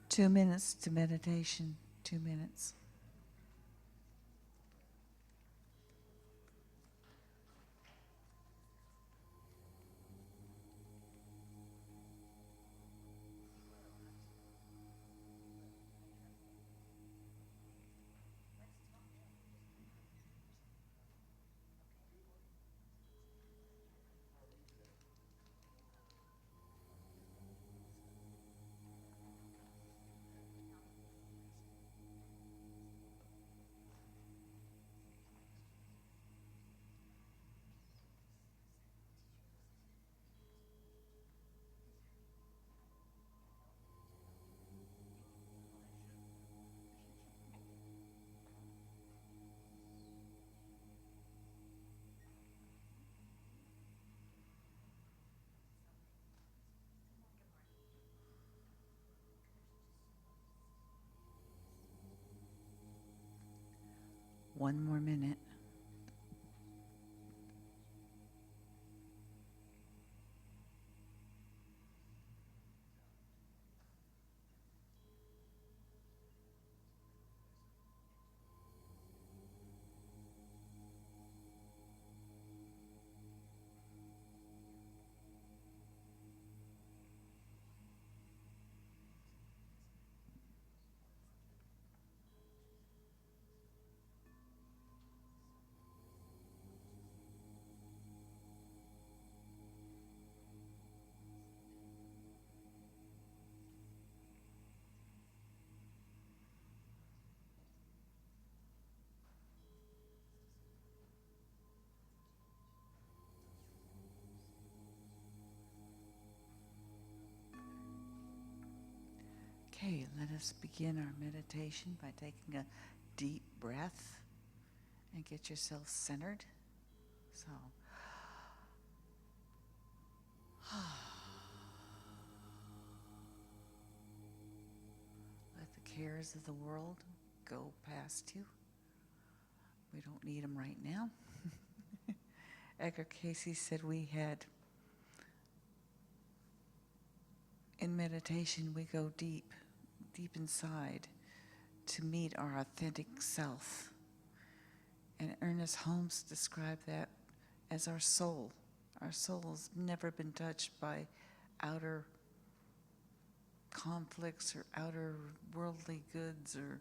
2 minutes to meditation. 2 minutes. One more minute. Okay, let us begin our meditation by taking a deep breath and get yourself centered. So, let the cares of the world go past you. We don't need them right now. Edgar Cayce said we had, in meditation, we go deep, deep inside to meet our authentic self. And Ernest Holmes described that as our soul. Our soul has never been touched by outer conflicts or outer worldly goods or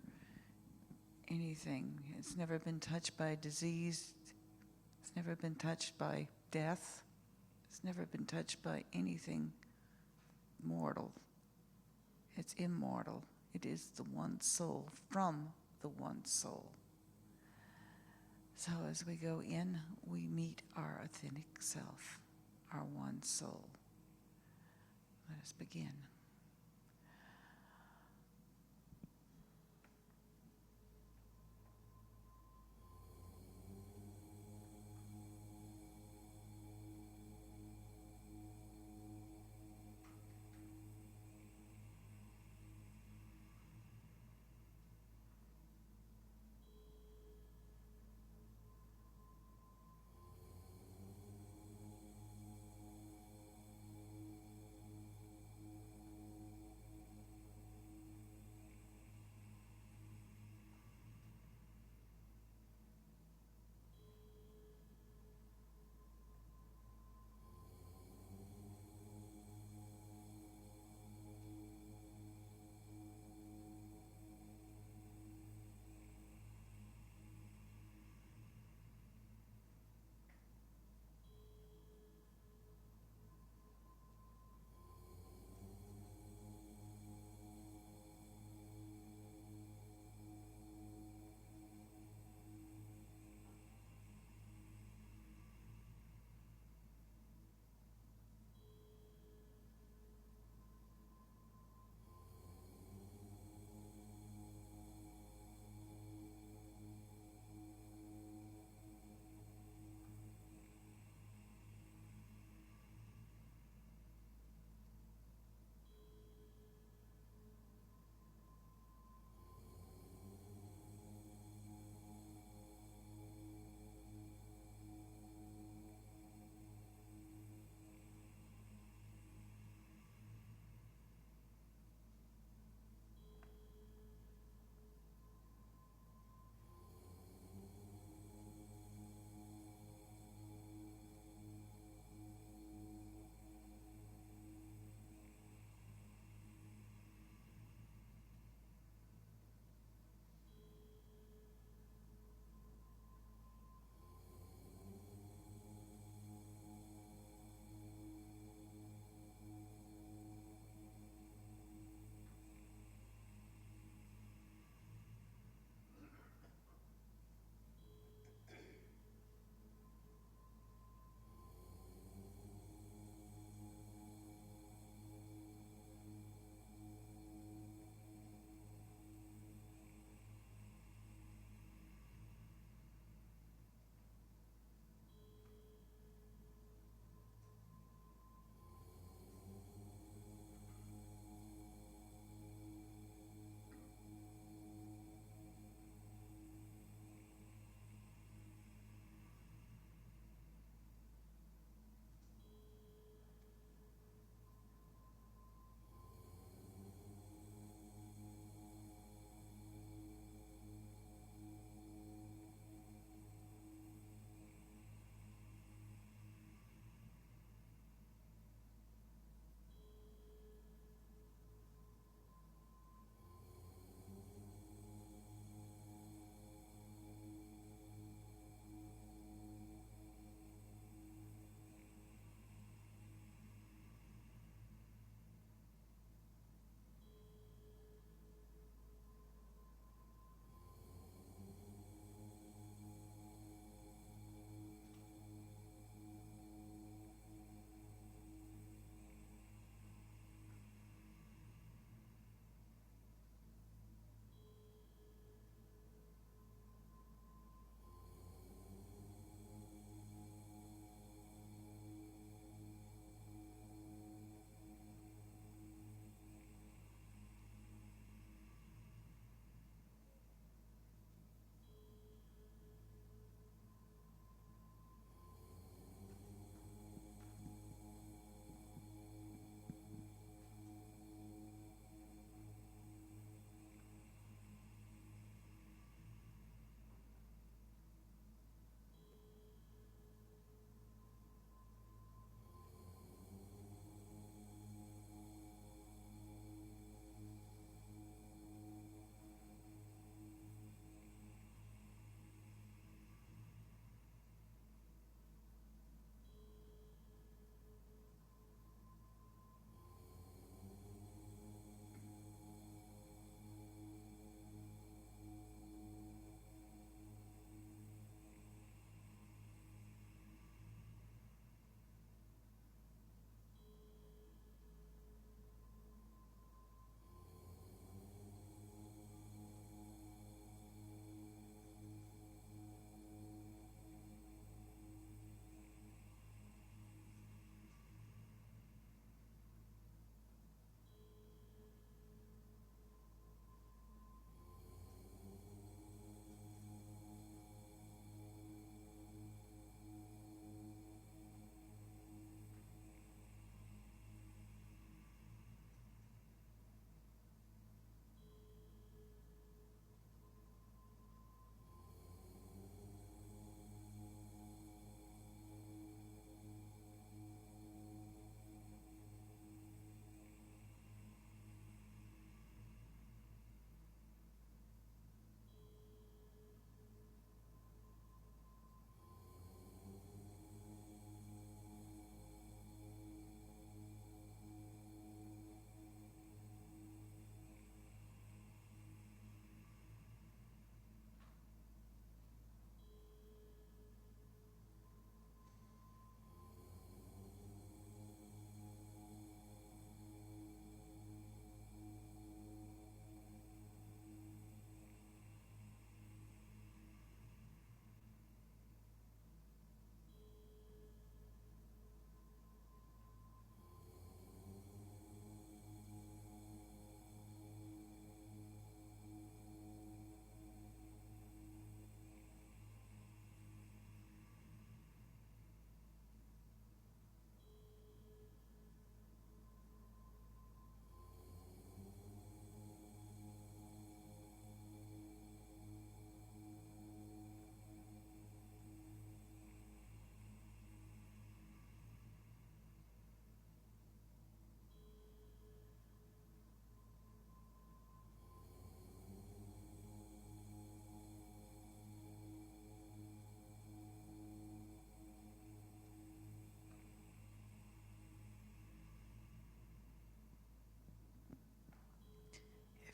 anything. It's never been touched by disease. It's never been touched by death. It's never been touched by anything mortal. It's immortal. It is the one soul from the one soul. So as we go in, we meet our authentic self, our one soul. Let us begin.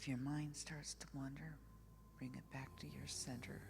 If your mind starts to wander, bring it back to your center.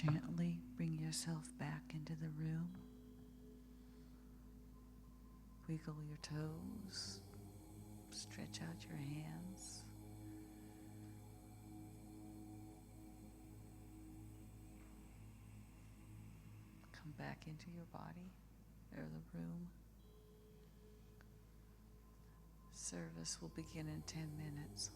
Gently bring yourself back into the room. Wiggle your toes. Stretch out your hands. Come back into your body or the room. Service will begin in 10 minutes.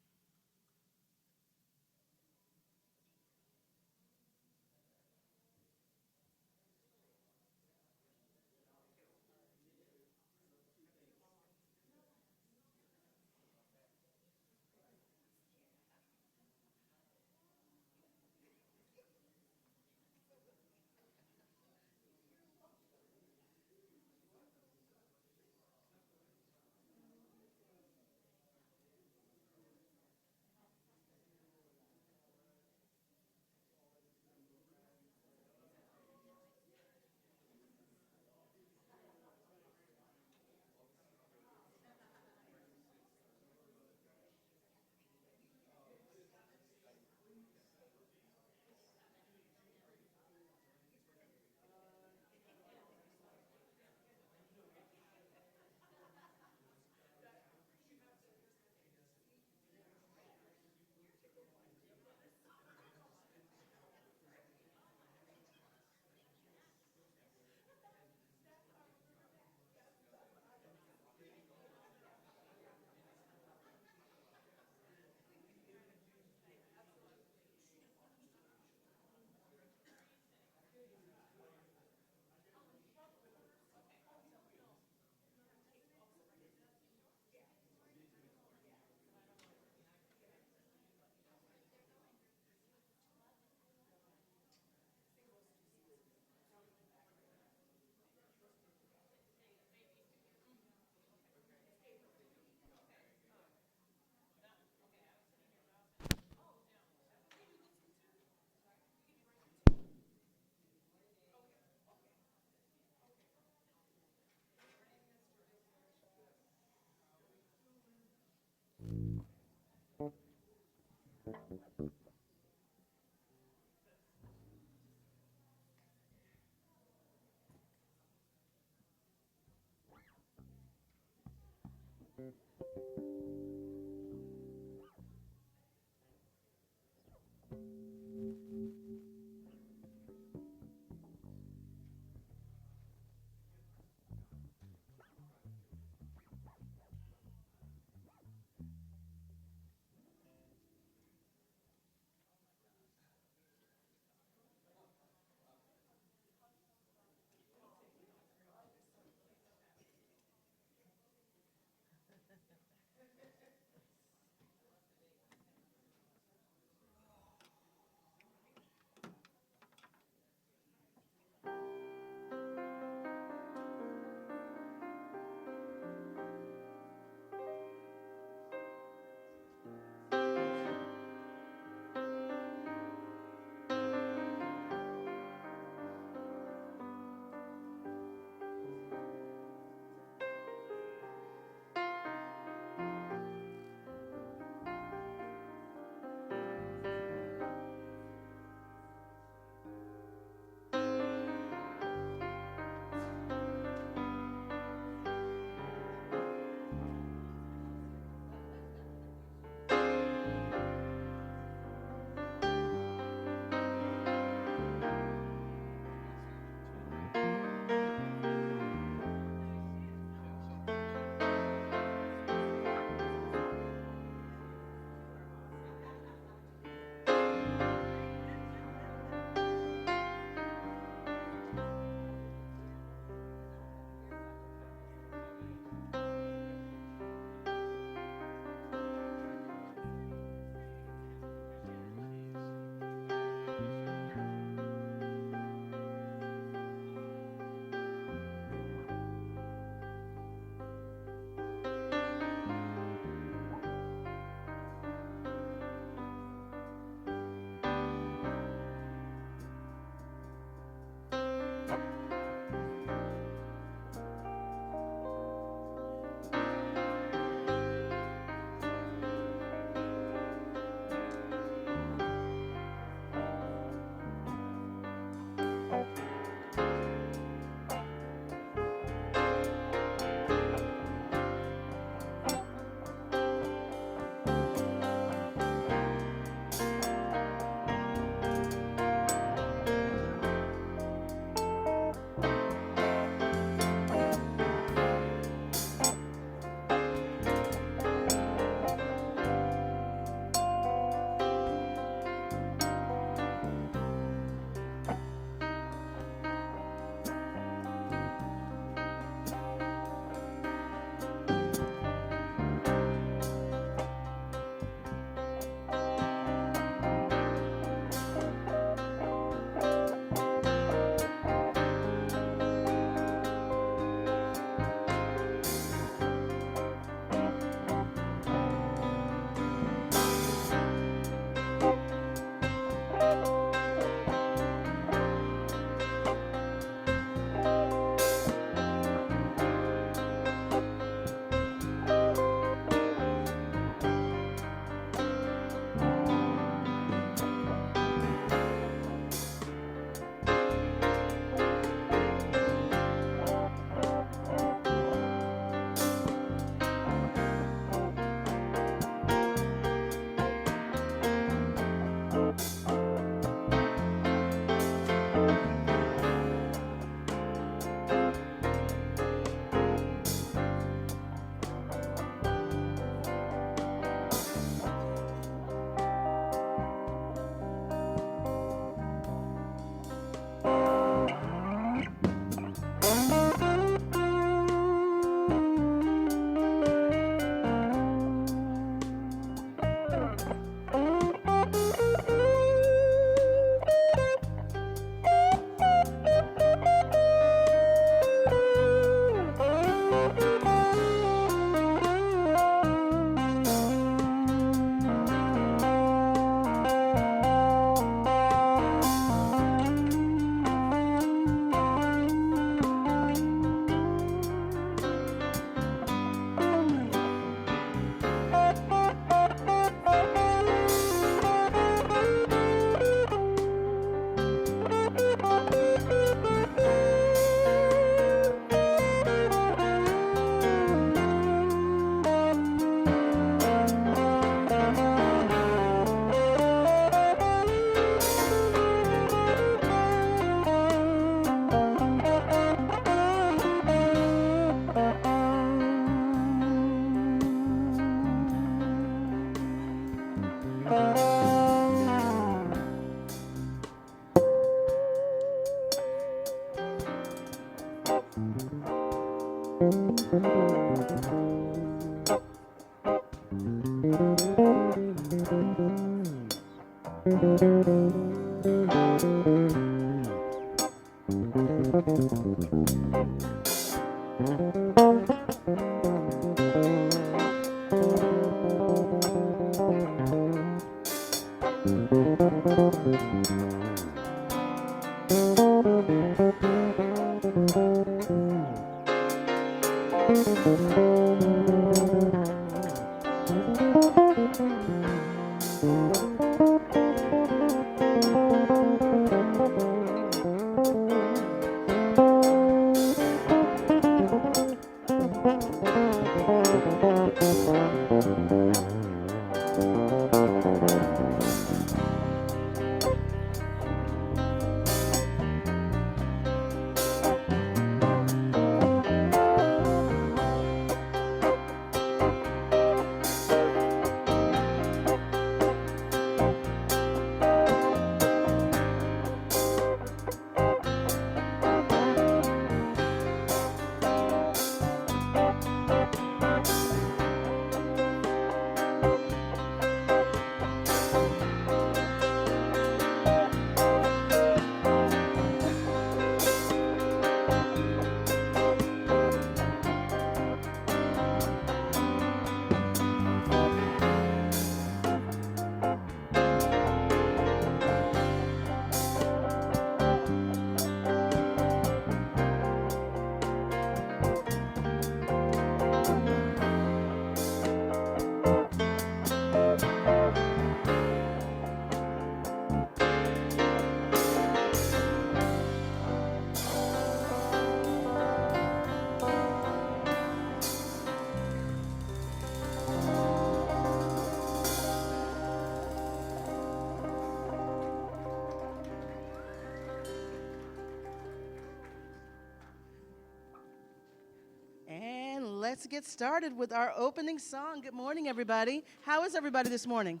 Let's get started with our opening song. Good morning, everybody. How is everybody this morning?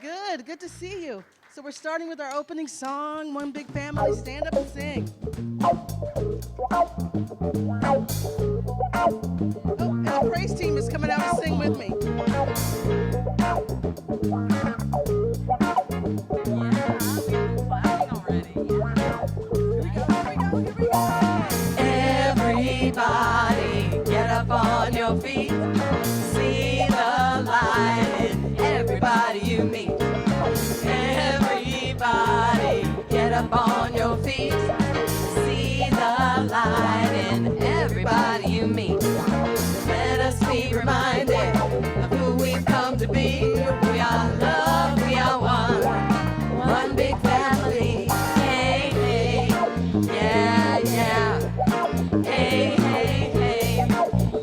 Good. Good to see you. So we're starting with our opening song, One Big Family. Stand up and sing. Oh, and the praise team is coming out to sing with me. Everybody, get up on your feet. See the light in everybody you meet. Everybody, get up on your feet. See the light in everybody you meet. Let us be reminded of who we've come to be. We are love, we are one big family. Hey, hey, yeah, yeah. Hey, hey, hey,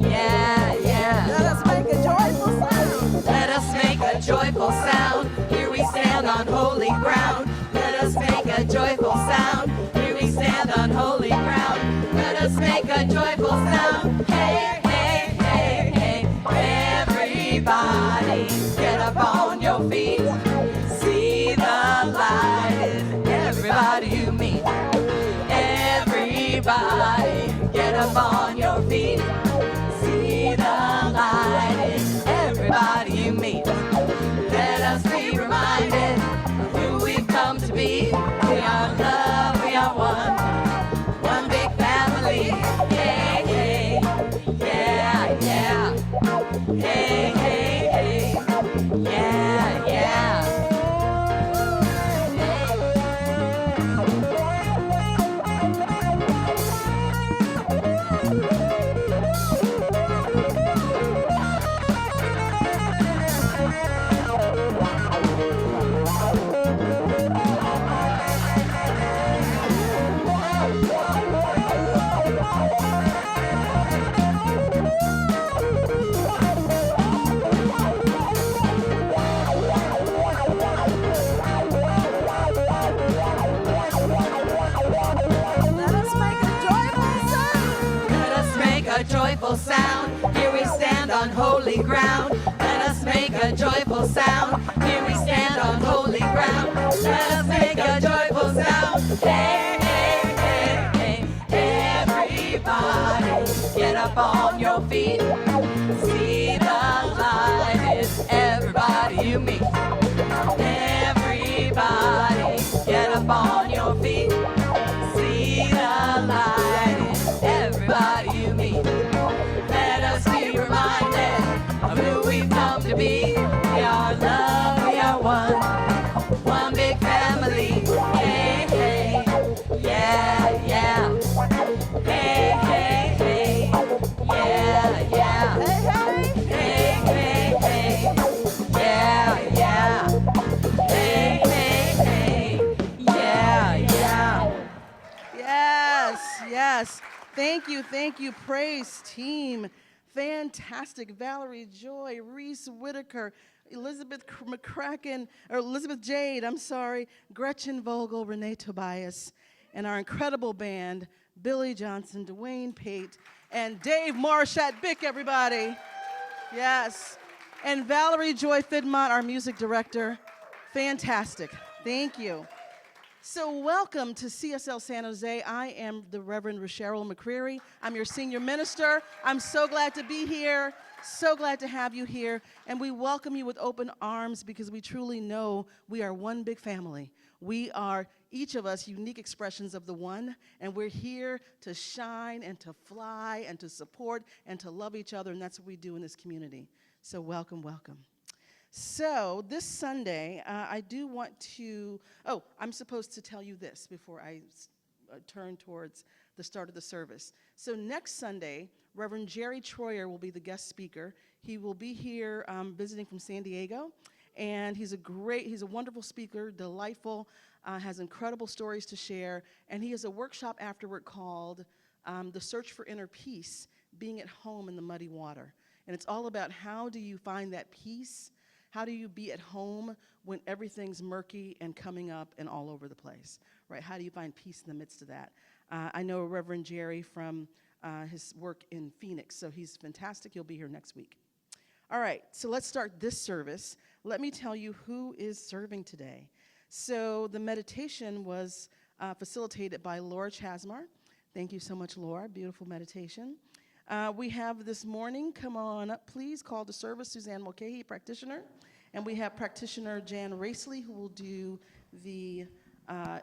yeah, yeah. Let us make a joyful sound. Let us make a joyful sound. Here we stand on holy ground. Let us make a joyful sound. Here we stand on holy ground. Let us make a joyful sound. Hey, hey, hey, hey. Everybody, get up on your feet. See the light in everybody you meet. Everybody, get up on your feet. See the light in everybody you meet. Let us be reminded of who we've come to be. We are love, we are one big family. Hey, hey, yeah, yeah. Hey, hey, hey, yeah, yeah. Joyful sound. Here we stand on holy ground. Let us make a joyful sound. Here we stand on holy ground. Let us make a joyful sound. Hey, hey, hey, hey, everybody. Everybody, get up on your feet. See the light in everybody you meet. Everybody, get up on your feet. See the light in everybody you meet. Let us be reminded of who we've come to be. We are love, we are one big family. Hey, hey, yeah, yeah. Hey, hey, hey, yeah, yeah. Hey, hey. Hey, hey, hey, yeah, yeah. Hey, hey, hey, yeah, yeah. Yes, yes. Thank you, praise team. Fantastic. Valerie Joy, Reese Whitaker, Elizabeth McCracken, or Elizabeth Jade, I'm sorry, Gretchen Vogel, Renee Tobias, and our incredible band, Billy Johnson, Dwayne Pate, and Dave Morishat Bick, everybody. Yes. And Valerie Joy Fidmont, our music director. Fantastic. Thank you. So welcome to CSL San Jose. I am the Reverend Cheryl McCreary. I'm your senior minister. I'm so glad to be here. So glad to have you here. And we welcome you with open arms because we truly know we are one big family. We are, each of us, unique expressions of the one, and we're here to shine and to fly and to support and to love each other, and that's what we do in this community. So welcome, welcome. So this Sunday, I do want to, I'm supposed to tell you this before I turn towards the start of the service. So next Sunday, Reverend Jerry Troyer will be the guest speaker. He will be here visiting from San Diego, and he's a wonderful speaker, delightful, has incredible stories to share, and he has a workshop afterward called The Search for Inner Peace, Being at Home in the Muddy Water. And it's all about how do you find that peace. How do you be at home when everything's murky and coming up and all over the place, right? How do you find peace in the midst of that? I know Reverend Jerry from his work in Phoenix, so he's fantastic. He'll be here next week. All right, so let's start this service. Let me tell you who is serving today. So the meditation was facilitated by Laura Chasmar. Thank you so much, Laura. Beautiful meditation. We have this morning, come on up, please, call to service, Suzanne Mulcahy, practitioner. And we have practitioner Jan Racely, who will do the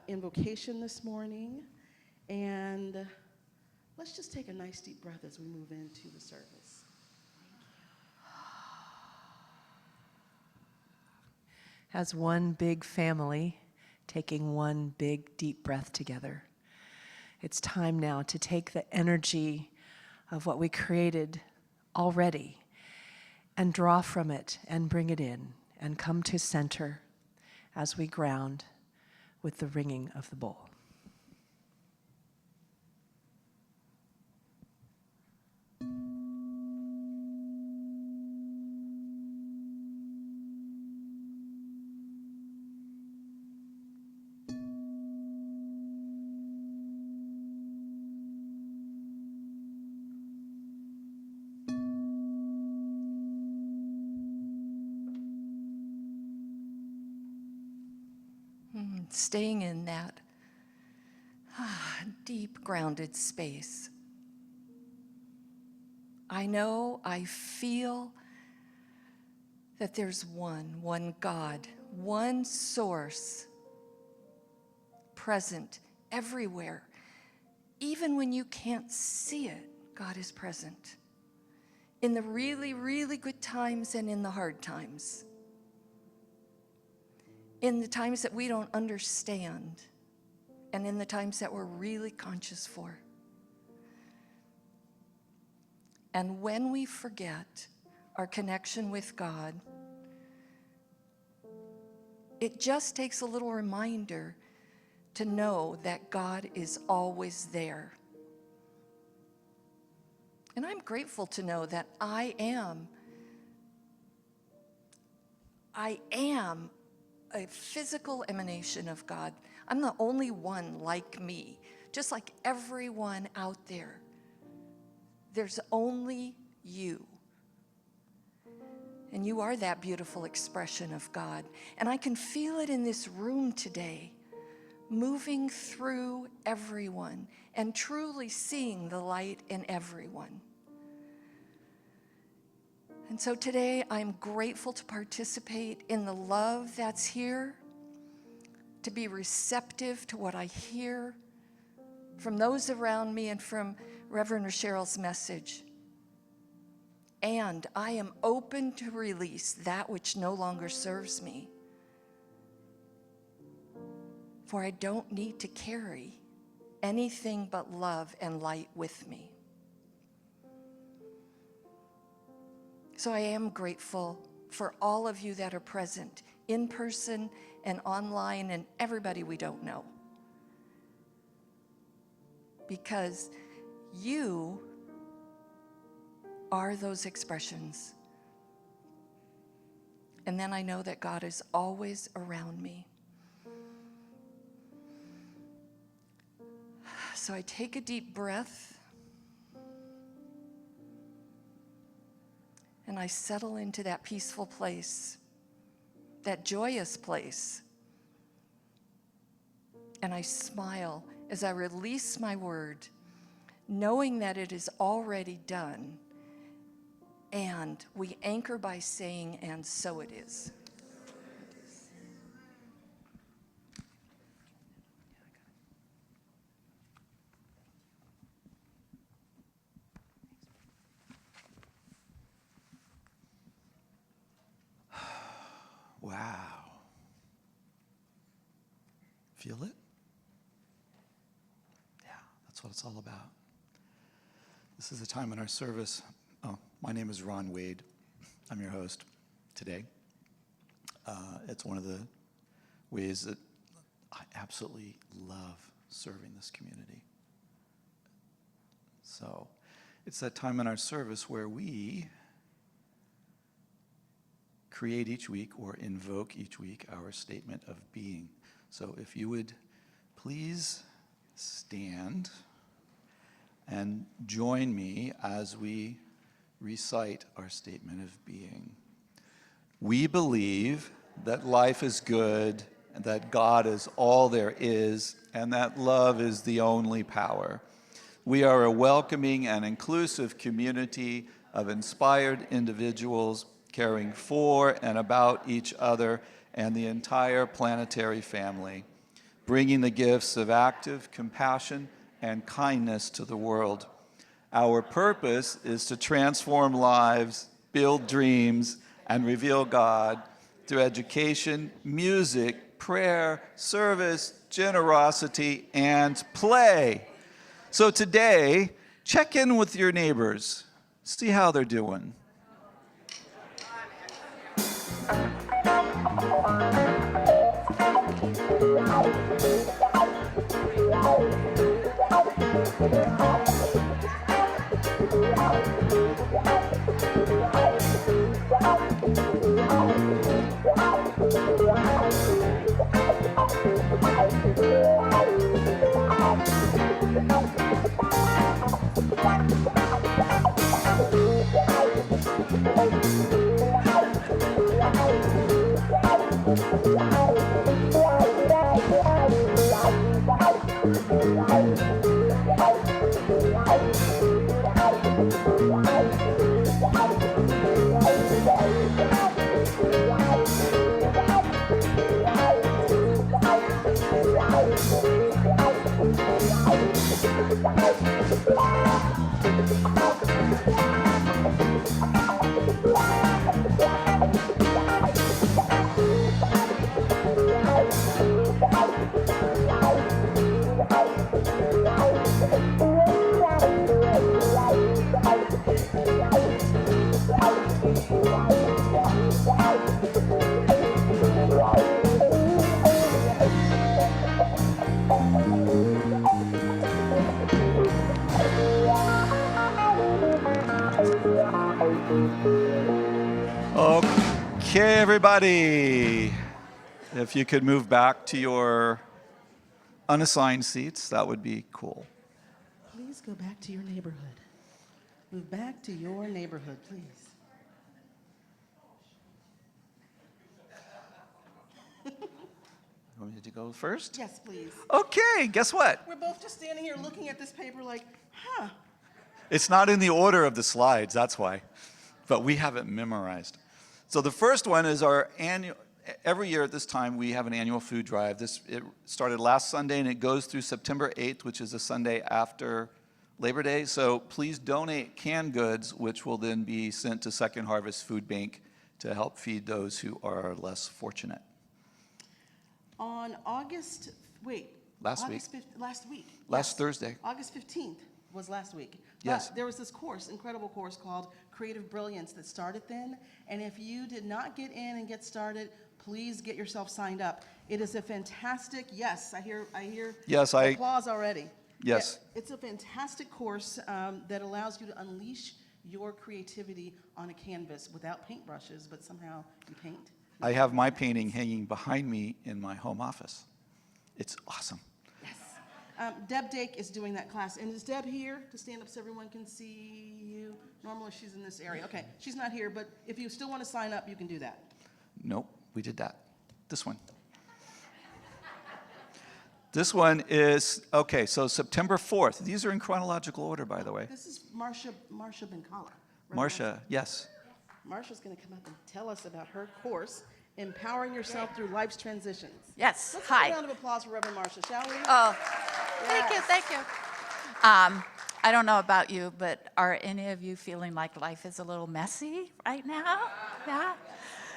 invocation this morning. And let's just take a nice deep breath as we move into the service. As one big family, taking one big deep breath together. It's time now to take the energy of what we created already and draw from it and bring it in and come to center as we ground with the ringing of the bowl. Staying in that deep grounded space. I know, I feel that there's one God, one source present everywhere. Even when you can't see it, God is present. In the really, really good times and in the hard times. In the times that we don't understand, and in the times that we're really conscious for. And when we forget our connection with God, it just takes a little reminder to know that God is always there. And I'm grateful to know that I am a physical emanation of God. I'm the only one like me, just like everyone out there. There's only you. And you are that beautiful expression of God. And I can feel it in this room today. moving through everyone and truly seeing the light in everyone. And so today I'm grateful to participate in the love that's here, to be receptive to what I hear from those around me and from Reverend Cheryl's message. And I am open to release that which no longer serves me. For I don't need to carry anything but love and light with me. So I am grateful for all of you that are present in person and online and everybody we don't know. Because you are those expressions. And then I know that God is always around me. So I take a deep breath and I settle into that peaceful place, that joyous place. And I smile as I release my word, knowing that it is already done. And we anchor by saying, and so it is. Wow. Feel it? Yeah, that's what it's all about. This is a time in our service. Oh, my name is Ron Wade. I'm your host today. It's one of the ways that I absolutely love serving this community. So it's that time in our service where we create each week or invoke each week our statement of being. So if you would please stand and join me as we recite our statement of being. We believe that life is good and that God is all there is and that love is the only power. We are a welcoming and inclusive community of inspired individuals caring for and about each other and the entire planetary family, bringing the gifts of active compassion and kindness to the world. Our purpose is to transform lives, build dreams, and reveal God through education, music, prayer, service, generosity, and play. So today, check in with your neighbors. See how they're doing. Okay, everybody, if you could move back to your unassigned seats, that would be cool. Please go back to your neighborhood. Move back to your neighborhood, please. You want me to go first? Yes, please. Okay, guess what? We're both just standing here looking at this paper like, huh. It's not in the order of the slides, that's why. But we have it memorized. So the first one is our annual, every year at this time, we have an annual food drive. It started last Sunday and it goes through September 8th, which is the Sunday after Labor Day. So please donate canned goods, which will then be sent to Second Harvest Food Bank to help feed those who are less fortunate. On August, wait. Last August last week. Last Yes. Thursday. August 15th was last week. Yes. But there was this course, incredible course called Creative Brilliance that started then. And if you did not get in and get started, please get yourself signed up. It is a fantastic, yes, I hear Yes, applause already. Yes. Yeah, it's a fantastic course that allows you to unleash your creativity on a canvas without paintbrushes, but somehow you paint. I have my painting hanging behind me in my home office. It's awesome. Yes. Deb Dake is doing that class. And is Deb here to stand up so everyone can see you? Normally she's in this area. Okay, she's not here, but if you still want to sign up, you can do that. Nope, we did that. This one. This one is, okay, so September 4th. These are in chronological order, by the way. This is Marsha Benkala. Marcia, yes. Marsha's going to come up and tell us about her course, Empowering Yourself Through Life's Transitions. Yes, Let's hi. have a round of applause for Reverend Marsha, shall we? Oh, thank you, Yes. thank you. I don't know about you, but are any of you feeling like life is a little messy right now? Yeah?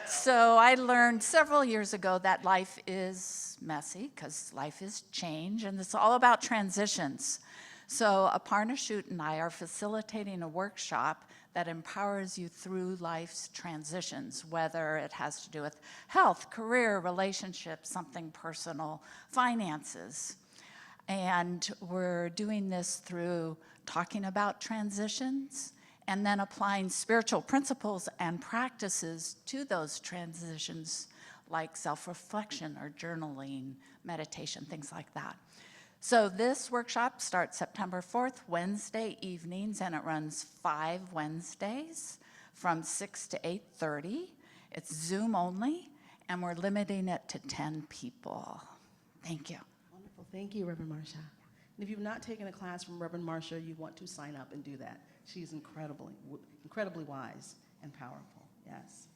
So I learned several years ago that life is messy because life is change, and it's all about transitions. So Aparna Shute and I are facilitating a workshop that empowers you through life's transitions, whether it has to do with health, career, relationships, something personal, finances. And we're doing this through talking about transitions and then applying spiritual principles and practices to those transitions, like self-reflection or journaling, meditation, things like that. So this workshop starts September 4th, Wednesday evenings, and it runs 5 Wednesdays from 6 to 8:30. It's Zoom only, and we're limiting it to 10 people. Thank you. Wonderful. Thank you, Reverend Marsha. And if you've not taken a class from Reverend Marsha, you want to sign up and do that. She's incredibly wise and powerful. Yes.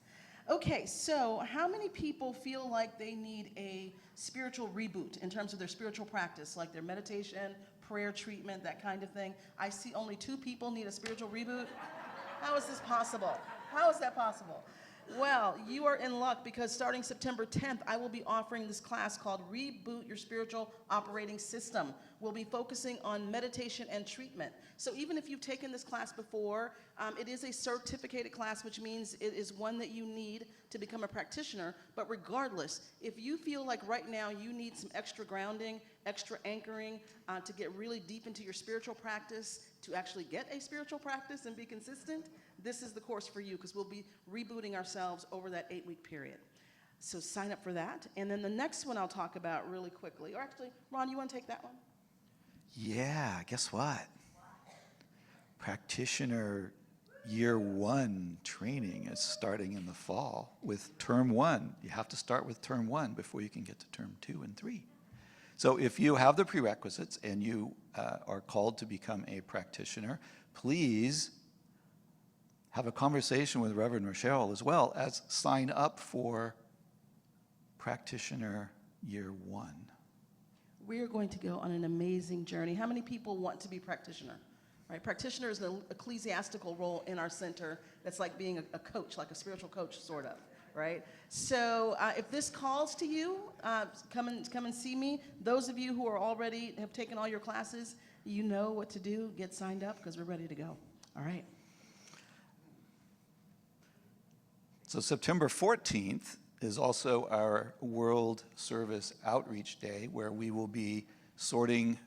Okay, so how many people feel like they need a spiritual reboot in terms of their spiritual practice, like their meditation, prayer treatment, that kind of thing? I see only 2 people need a spiritual reboot. How is this possible? How is that possible? Well, you are in luck because starting September 10th, I will be offering this class called Reboot Your Spiritual Operating System. We'll be focusing on meditation and treatment. So even if you've taken this class before, it is a certificated class, which means it is one that you need to become a practitioner. But regardless, if you feel like right now you need some extra grounding, extra anchoring to get really deep into your spiritual practice, to actually get a spiritual practice and be consistent, this is the course for you because we'll be rebooting ourselves over that 8-week period. So sign up for that. And then the next one I'll talk about really quickly, or actually, Ron, you want to take that one? Yeah, guess what? Practitioner Year 1 training is starting in the fall with Term 1. You have to start with Term 1 before you can get to Term 2 and 3. So if you have the prerequisites and you are called to become a practitioner, please have a conversation with Reverend Rochelle as well as sign up for Practitioner Year 1. We are going to go on an amazing journey. How many people want to be practitioner? Right? Practitioner is an ecclesiastical role in our center that's like being a coach, like a spiritual coach, sort of. Right? So if this calls to you, come and see me. Those of you who are already have taken all your classes, you know what to do. Get signed up because we're ready to go. All right. So September 14th is also our World Service Outreach Day, where we will be sorting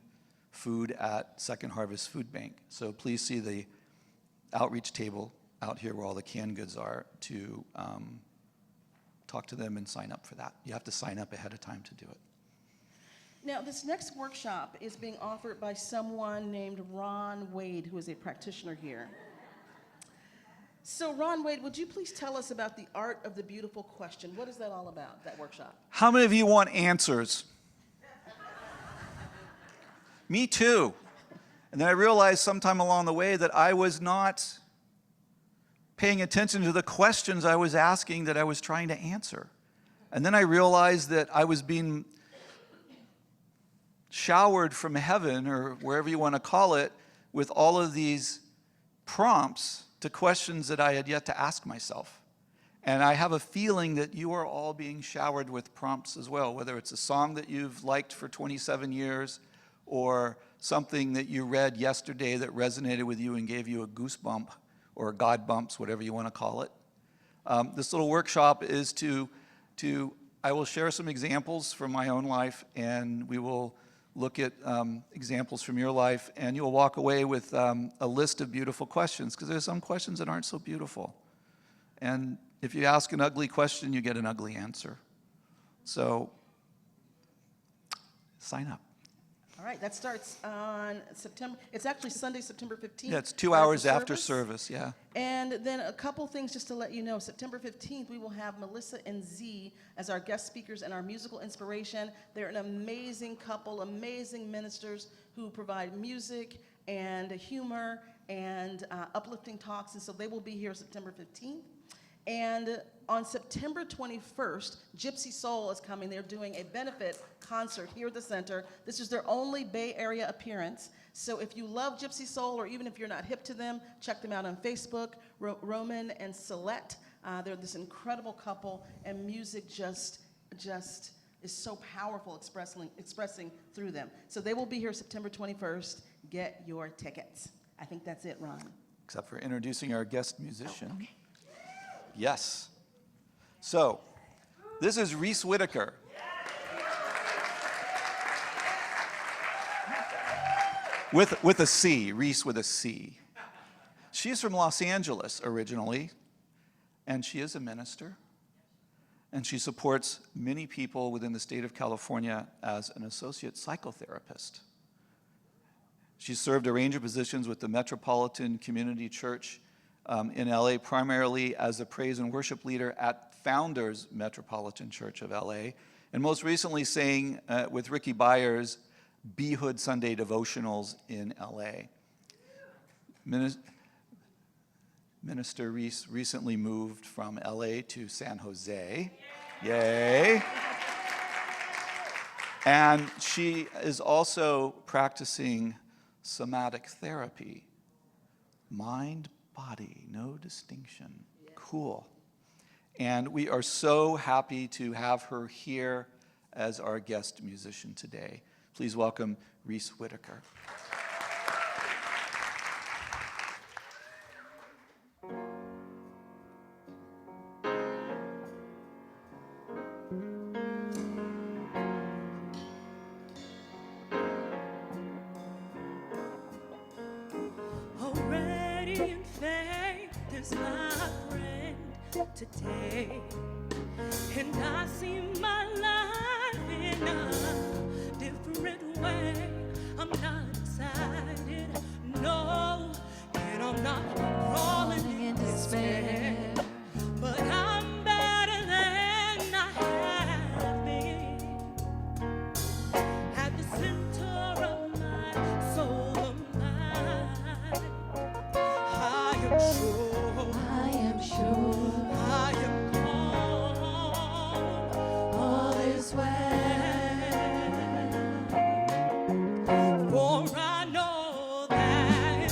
food at Second Harvest Food Bank. So please see the outreach table out here where all the canned goods are to talk to them and sign up for that. You have to sign up ahead of time to do it. Now, this next workshop is being offered by someone named Ron Wade, who is a practitioner here. So, Ron Wade, would you please tell us about the Art of the Beautiful Question? What is that all about, that workshop? How many of you want answers? Me too. And then I realized sometime along the way that I was not paying attention to the questions I was asking that I was trying to answer. And then I realized that I was being showered from heaven, or wherever you want to call it, with all of these prompts to questions that I had yet to ask myself. And I have a feeling that you are all being showered with prompts as well, whether it's a song that you've liked for 27 years or something that you read yesterday that resonated with you and gave you a goosebump or God bumps, whatever you want to call it. This little workshop is I will share some examples from my own life, and we will look at examples from your life, and you'll walk away with a list of beautiful questions, because there's some questions that aren't so beautiful. And if you ask an ugly question, you get an ugly answer. So sign up. All right, that starts on September. It's actually Sunday, September 15th. Yeah, it's 2 hours after service, yeah. And then a couple things just to let you know. September 15th, we will have Melissa and Z as our guest speakers and our musical inspiration. They're an amazing couple, amazing ministers who provide music and humor and uplifting talks. And so they will be here September 15th. And on September 21st, Gypsy Soul is coming. They're doing a benefit concert here at the center. This is their only Bay Area appearance. So if you love Gypsy Soul, or even if you're not hip to them, check them out on Facebook, Roman and Celeste. They're this incredible couple, and music just is so powerful expressing through them. So they will be here September 21st. Get your tickets. I think that's it, Ron. Except for introducing our guest musician. Oh, okay. Yes. So, this is Reese Whitaker. With a C, Reese with a C. She's from Los Angeles originally, and she is a minister, and she supports many people within the state of California as an associate psychotherapist. She's served a range of positions with the Metropolitan Community Church in LA, primarily as a praise and worship leader at Founders Metropolitan Church of LA, and most recently sang with Ricky Byers' Be Hood Sunday devotionals in LA. Minister Reese recently moved from LA to San Jose. Yay. And she is also practicing somatic therapy. Mind, body, no distinction. Cool. And we are so happy to have her here as our guest musician today. Please welcome Reese Whitaker. Already in faith is my friend today, and I see my life in a different way. I'm not excited, no, and I'm not crawling in despair, but I'm better than I have been. At the center of my soul of mine, I am sure, I am calm, all is well. For I know that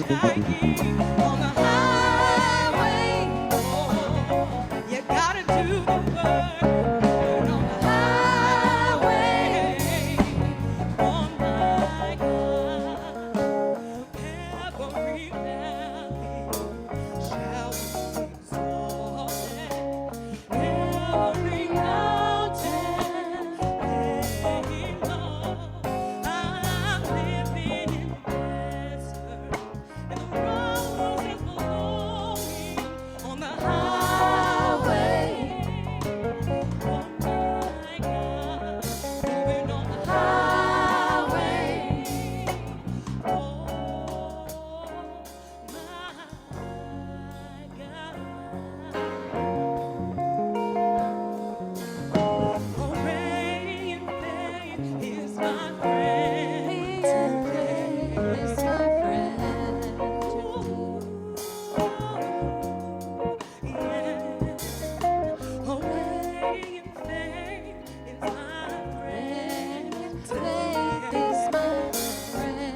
hitchhiking on the highway. Oh, you gotta do the work on the highway. Oh my God, every valley shall be exalted, every mountain they low. I'm living in the desert, and the rose is blowing on the highway. Oh my God, moving on the highway. Oh my God. Oh, radiant faith is my friend today. Is my friend Oh, radiant faith is my friend Faith is my friend.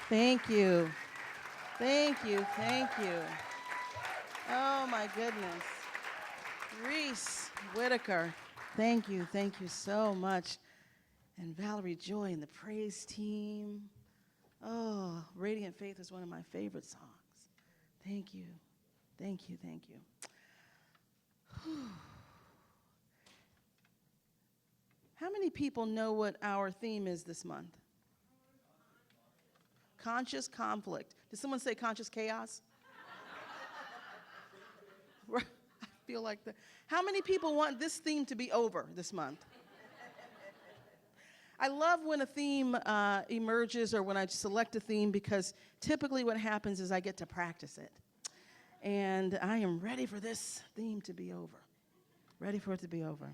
Thank you. Thank you. Thank you. Oh, my goodness. Reese Whitaker, thank you. Thank you so much. And Valerie Joy and the praise team. Oh, Radiant Faith is one of my favorite songs. Thank you. Thank you. Thank you. Whew. How many people know what our theme is this month? Conscious conflict. Did someone say conscious chaos? I feel like that. How many people want this theme to be over this month? I love when a theme emerges or when I select a theme, because typically what happens is I get to practice it. And I am ready for this theme to be over. Ready for it to be over.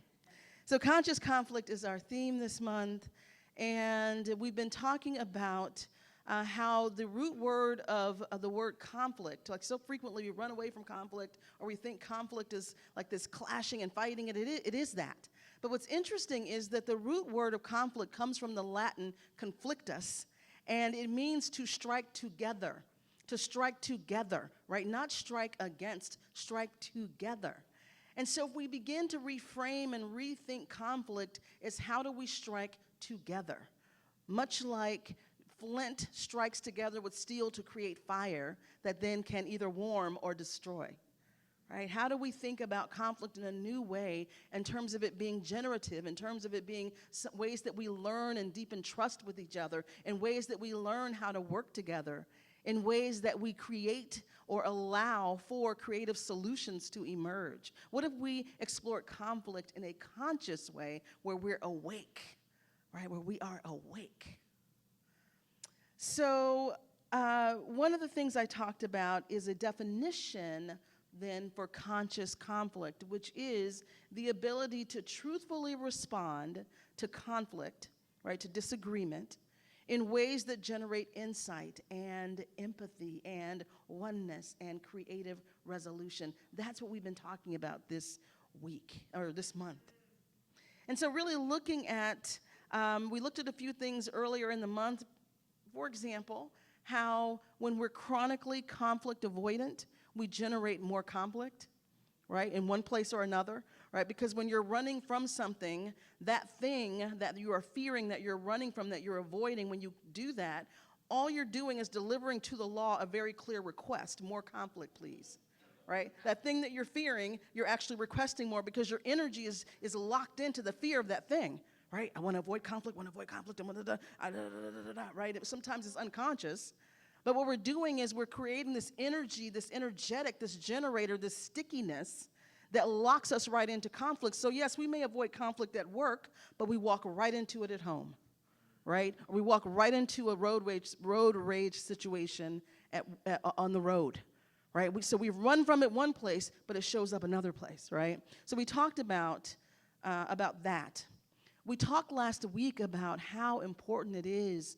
So conscious conflict is our theme this month. And we've been talking about how the root word of the word conflict, like so frequently we run away from conflict, or we think conflict is like this clashing and fighting, and it is that. But what's interesting is that the root word of conflict comes from the Latin conflictus, and it means to strike together. To strike together, right? Not strike against, strike together. And so if we begin to reframe and rethink conflict, is how do we strike together? Much like flint strikes together with steel to create fire that then can either warm or destroy, right? How do we think about conflict in a new way in terms of it being generative, in terms of it being ways that we learn and deepen trust with each other, in ways that we learn how to work together, in ways that we create or allow for creative solutions to emerge? What if we explore conflict in a conscious way where we're awake, right? Where we are awake. So one of the things I talked about is a definition then for conscious conflict, which is the ability to truthfully respond to conflict, right, to disagreement, in ways that generate insight and empathy and oneness and creative resolution. That's what we've been talking about this week, or this month. And so really looking at, we looked at a few things earlier in the month. For example, how when we're chronically conflict avoidant, we generate more conflict, right, in one place or another, right? Because when you're running from something, that thing that you are fearing, that you're running from, that you're avoiding, when you do that, all you're doing is delivering to the law a very clear request: more conflict, please, right? That thing that you're fearing, you're actually requesting more because your energy is locked into the fear of that thing. Right? I want to avoid conflict, right? Sometimes it's unconscious. But what we're doing is we're creating this energy, this energetic, this generator, this stickiness that locks us right into conflict. So yes, we may avoid conflict at work, but we walk right into it at home, right? Or we walk right into a road rage situation on the road, right? So we run from it one place, but it shows up another place, right? So we talked about that. We talked last week about how important it is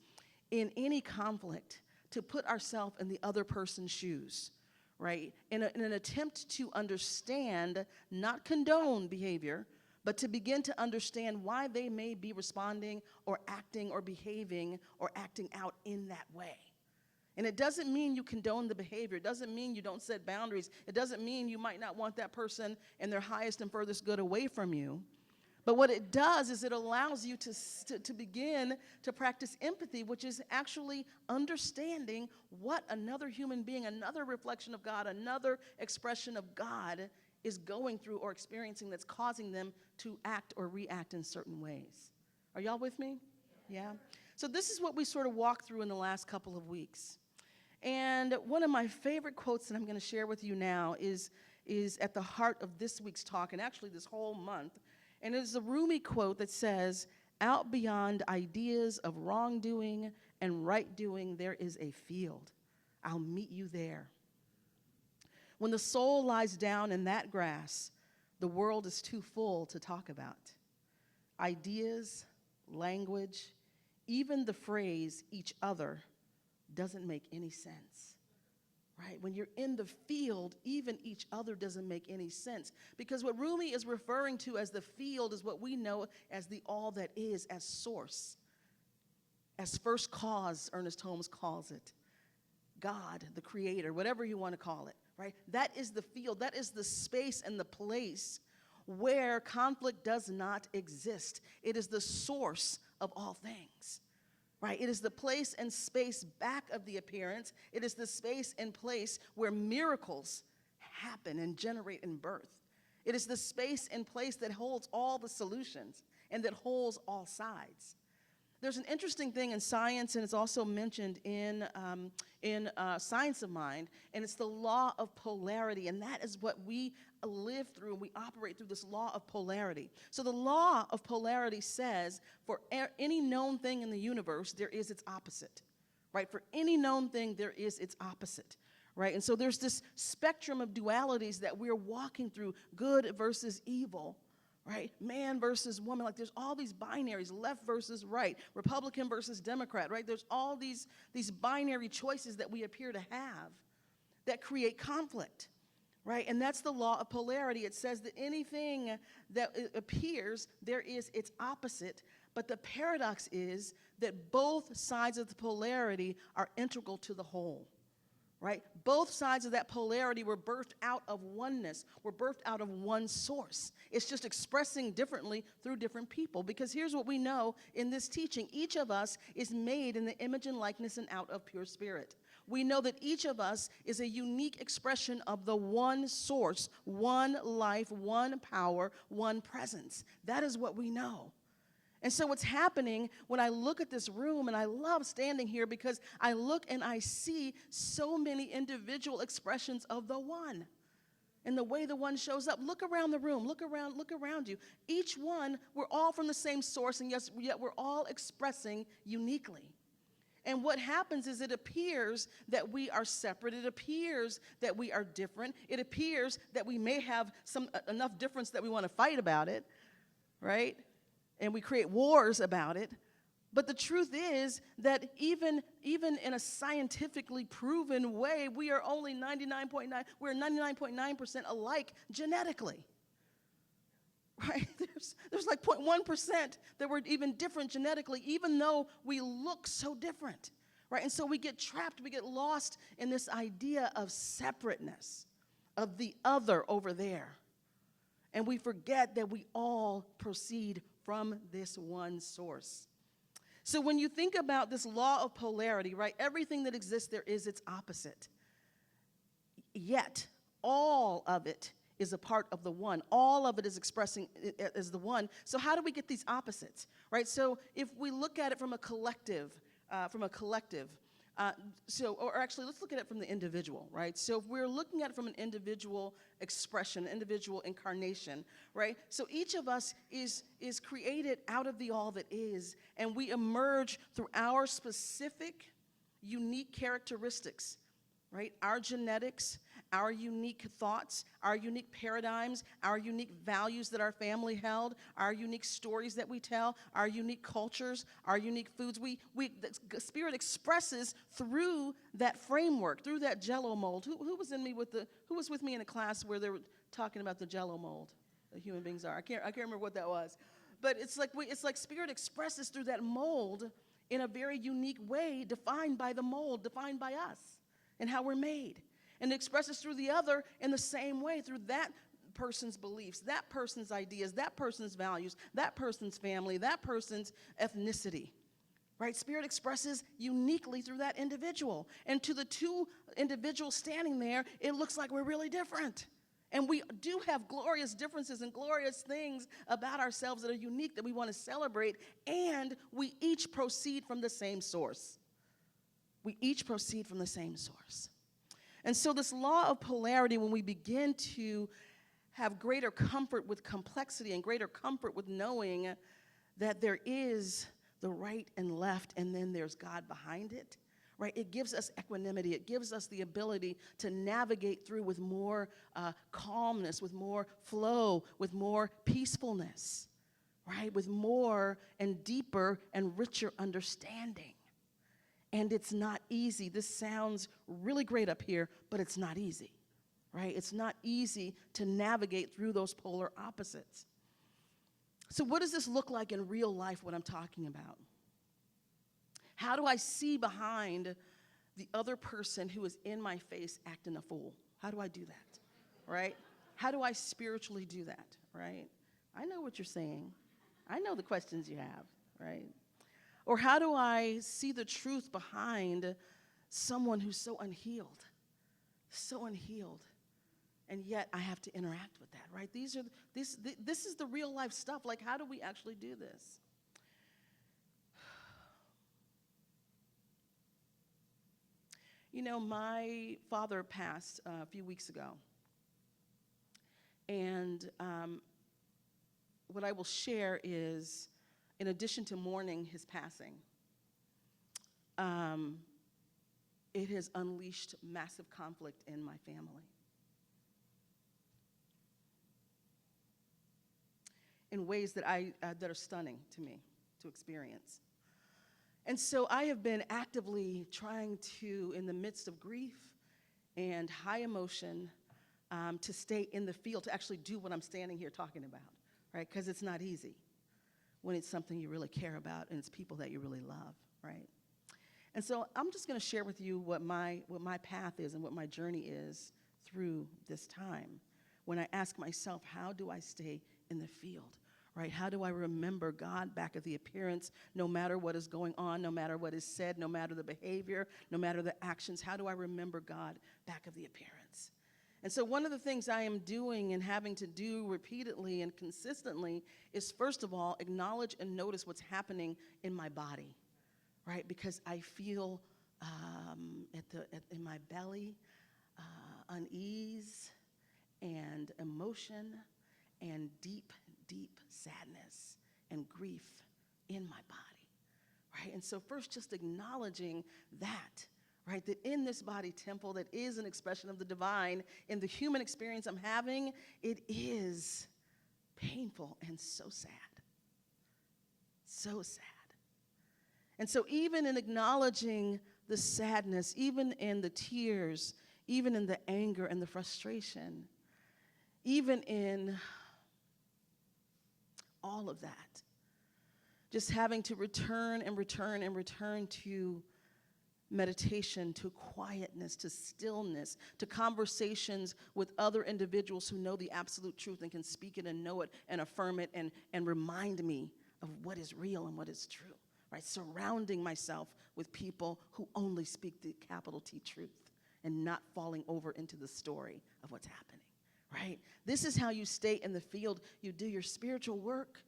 in any conflict to put ourselves in the other person's shoes, right? In an attempt to understand, not condone behavior, but to begin to understand why they may be responding or acting or behaving or acting out in that way. And it doesn't mean you condone the behavior. It doesn't mean you don't set boundaries. It doesn't mean you might not want that person and their highest and furthest good away from you. But what it does is it allows you to begin to practice empathy, which is actually understanding what another human being, another reflection of God, another expression of God is going through or experiencing that's causing them to act or react in certain ways. Are y'all with me? Yeah? So this is what we sort of walked through in the last couple of weeks. And one of my favorite quotes that I'm going to share with you now is at the heart of this week's talk, and actually this whole month. And it's a Rumi quote that says, "Out beyond ideas of wrongdoing and right doing, there is a field. I'll meet you there. When the soul lies down in that grass, the world is too full to talk about. Ideas, language, even the phrase each other doesn't make any sense." Right? When you're in the field, even each other doesn't make any sense. Because what Rumi is referring to as the field is what we know as the all that is, as source, as first cause, Ernest Holmes calls it. God, the creator, whatever you want to call it, right? That is the field. That is the space and the place where conflict does not exist. It is the source of all things. Right? It is the place and space back of the appearance. It is the space and place where miracles happen and generate in birth. It is the space and place that holds all the solutions and that holds all sides. There's an interesting thing in science, and it's also mentioned in Science of Mind, and it's the law of polarity, and that is what we live through, and we operate through this law of polarity. So the law of polarity says for any known thing in the universe, there is its opposite, right? For any known thing, there is its opposite, right? And so there's this spectrum of dualities that we're walking through, good versus evil, right? Man versus woman. Like there's all these binaries, left versus right, Republican versus Democrat, right? There's all these binary choices that we appear to have that create conflict, right? And that's the law of polarity. It says that anything that appears, there is its opposite. But the paradox is that both sides of the polarity are integral to the whole. Right? Both sides of that polarity were birthed out of oneness, were birthed out of one source. It's just expressing differently through different people. Because here's what we know in this teaching. Each of us is made in the image and likeness and out of pure spirit. We know that each of us is a unique expression of the one source, one life, one power, one presence. That is what we know. And so what's happening when I look at this room, and I love standing here because I look and I see so many individual expressions of the one and the way the one shows up. Look around the room, look around you. Each one, we're all from the same source, and yet we're all expressing uniquely. And what happens is it appears that we are separate. It appears that we are different. It appears that we may have enough difference that we want to fight about it, right? And we create wars about it. But the truth is that even in a scientifically proven way, we are only 99.9% alike genetically. Right? There's like 0.1% that we're even different genetically, even though we look so different. Right? And so we get trapped, we get lost in this idea of separateness, of the other over there. And we forget that we all proceed from this one source. So when you think about this law of polarity, right, everything that exists, there is its opposite. Yet, all of it is a part of the one. All of it is expressing as the one. So how do we get these opposites, right? So if we look at it from a collective, or actually, let's look at it from the individual, right? So if we're looking at it from an individual expression, individual incarnation, right? So each of us is created out of the all that is, and we emerge through our specific, unique characteristics, right? Our genetics, our unique thoughts, our unique paradigms, our unique values that our family held, our unique stories that we tell, our unique cultures, our unique foods. The Spirit expresses through that framework, through that Jello mold. Who was with me in a class where they were talking about the Jello mold that human beings are? I can't remember what that was. But it's like Spirit expresses through that mold in a very unique way, defined by the mold, defined by us, and how we're made. And it expresses through the other in the same way, through that person's beliefs, that person's ideas, that person's values, that person's family, that person's ethnicity. Right? Spirit expresses uniquely through that individual. And to the two individuals standing there, it looks like we're really different. And we do have glorious differences and glorious things about ourselves that are unique that we want to celebrate, and we each proceed from the same source. We each proceed from the same source. And so this law of polarity, when we begin to have greater comfort with complexity and greater comfort with knowing that there is the right and left, and then there's God behind it, right? It gives us equanimity. It gives us the ability to navigate through with more calmness, with more flow, with more peacefulness, right? With more and deeper and richer understanding. And it's not easy. This sounds really great up here, but it's not easy, right? It's not easy to navigate through those polar opposites. So what does this look like in real life, what I'm talking about? How do I see behind the other person who is in my face acting a fool? How do I do that, right? How do I spiritually do that, right? I know what you're saying. I know the questions you have, right? Or how do I see the truth behind someone who's so unhealed, and yet I have to interact with that, right? This is the real life stuff. Like, how do we actually do this? You know, my father passed a few weeks ago. And what I will share is, in addition to mourning his passing, it has unleashed massive conflict in my family. In ways that that are stunning to me to experience. And so I have been actively trying to, in the midst of grief and high emotion, to stay in the field, to actually do what I'm standing here talking about, right? Because it's not easy when it's something you really care about and it's people that you really love, right? And so I'm just going to share with you what my path is and what my journey is through this time. When I ask myself, how do I stay in the field? Right? How do I remember God back at the appearance, no matter what is going on, no matter what is said, no matter the behavior, no matter the actions? How do I remember God back of the appearance? And so one of the things I am doing and having to do repeatedly and consistently is, first of all, acknowledge and notice what's happening in my body, right? Because I feel in my belly unease and emotion and deep sadness and grief in my body, right? And so first, just acknowledging that, right, that in this body temple that is an expression of the divine, in the human experience I'm having, it is painful and so sad. So sad. And so even in acknowledging the sadness, even in the tears, even in the anger and the frustration, even in all of that, just having to return to meditation, to quietness, to stillness, to conversations with other individuals who know the absolute truth and can speak it and know it and affirm it and remind me of what is real and what is true, right? Surrounding myself with people who only speak the capital T truth and not falling over into the story of what's happening. Right? This is how you stay in the field. You do your spiritual work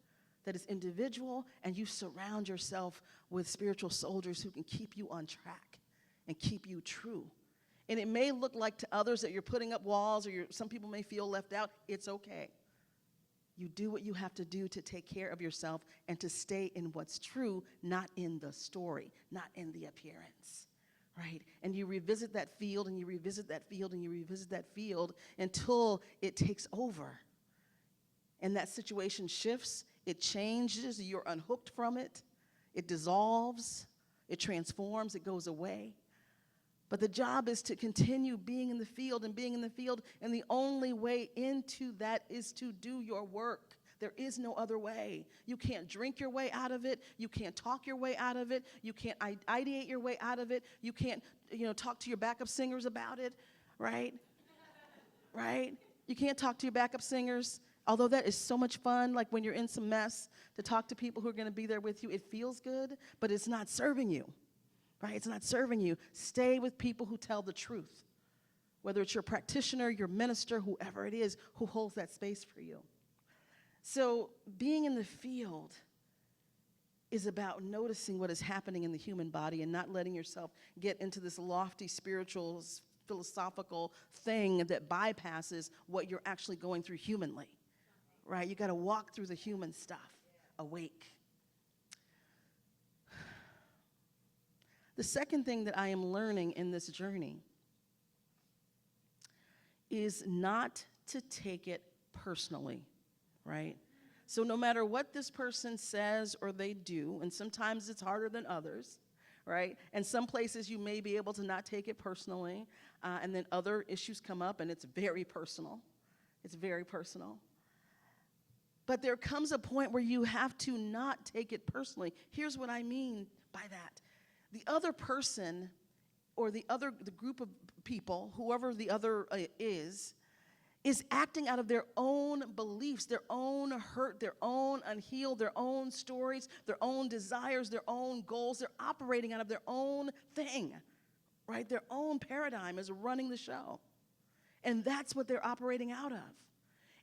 that is individual, and you surround yourself with spiritual soldiers who can keep you on track and keep you true. And it may look like to others that you're putting up walls, or some people may feel left out. It's okay. You do what you have to do to take care of yourself and to stay in what's true, not in the story, not in the appearance. right? And you revisit that field, and you revisit that field, and you revisit that field until it takes over. And that situation shifts, it changes, you're unhooked from it, it dissolves, it transforms, it goes away. But the job is to continue being in the field and being in the field, and the only way into that is to do your work. There is no other way. You can't drink your way out of it. You can't talk your way out of it. You can't ideate your way out of it. You can't, talk to your backup singers about it, right? Right? You can't talk to your backup singers, although that is so much fun, like when you're in some mess, to talk to people who are going to be there with you. It feels good, but it's not serving you, right? It's not serving you. Stay with people who tell the truth, whether it's your practitioner, your minister, whoever it is who holds that space for you. So being in the field is about noticing what is happening in the human body and not letting yourself get into this lofty spiritual, philosophical thing that bypasses what you're actually going through humanly, right? You got to walk through the human stuff, awake. The second thing that I am learning in this journey is not to take it personally, right? So no matter what this person says or they do, and sometimes it's harder than others, right? And some places you may be able to not take it personally, and then other issues come up and it's very personal. It's very personal. But there comes a point where you have to not take it personally. Here's what I mean by that. The other person or the group of people, whoever the other is acting out of their own beliefs, their own hurt, their own unhealed, their own stories, their own desires, their own goals. They're operating out of their own thing, right? Their own paradigm is running the show. And that's what they're operating out of.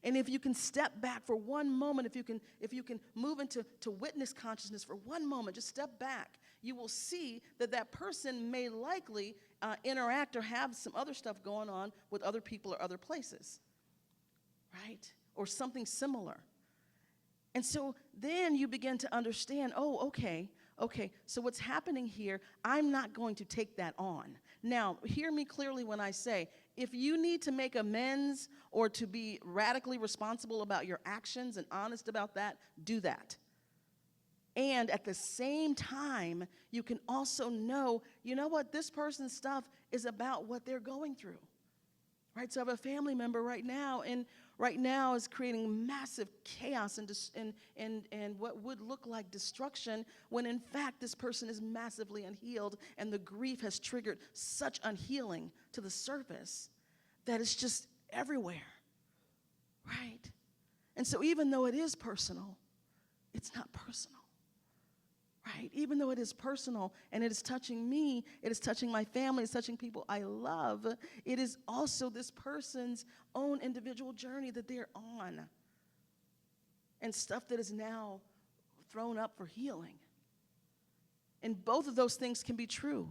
And if you can step back for one moment, if you can move into witness consciousness for one moment, just step back, you will see that person may likely interact or have some other stuff going on with other people or other places, right? Or something similar. And so then you begin to understand, okay, so what's happening here, I'm not going to take that on. Now, hear me clearly when I say, if you need to make amends or to be radically responsible about your actions and honest about that, do that. And at the same time, you can also know, you know what, this person's stuff is about what they're going through. Right? So I have a family member right now, and right now is creating massive chaos and what would look like destruction, when in fact this person is massively unhealed, and the grief has triggered such unhealing to the surface that it's just everywhere. Right? And so even though it is personal, it's not personal. Right? Even though it is personal and it is touching me, it is touching my family, it's touching people I love, it is also this person's own individual journey that they're on. And stuff that is now thrown up for healing. And both of those things can be true.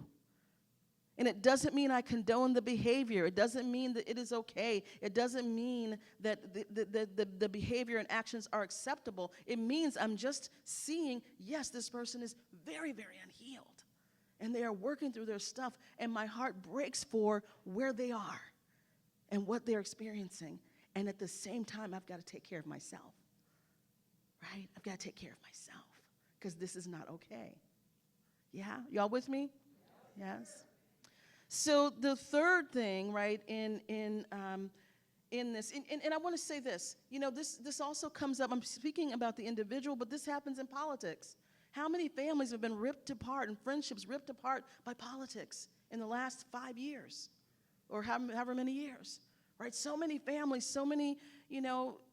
And it doesn't mean I condone the behavior. It doesn't mean that it is okay. It doesn't mean that the behavior and actions are acceptable. It means I'm just seeing, yes, this person is very, very unhealed. And they are working through their stuff. And my heart breaks for where they are and what they're experiencing. And at the same time, I've got to take care of myself. Right? I've got to take care of myself. Because this is not okay. Yeah? Y'all with me? Yes? So the third thing, right, in this, and I want to say this, this also comes up, I'm speaking about the individual, but this happens in politics. How many families have been ripped apart and friendships ripped apart by politics in the last 5 years or however many years, right? So many families, so many,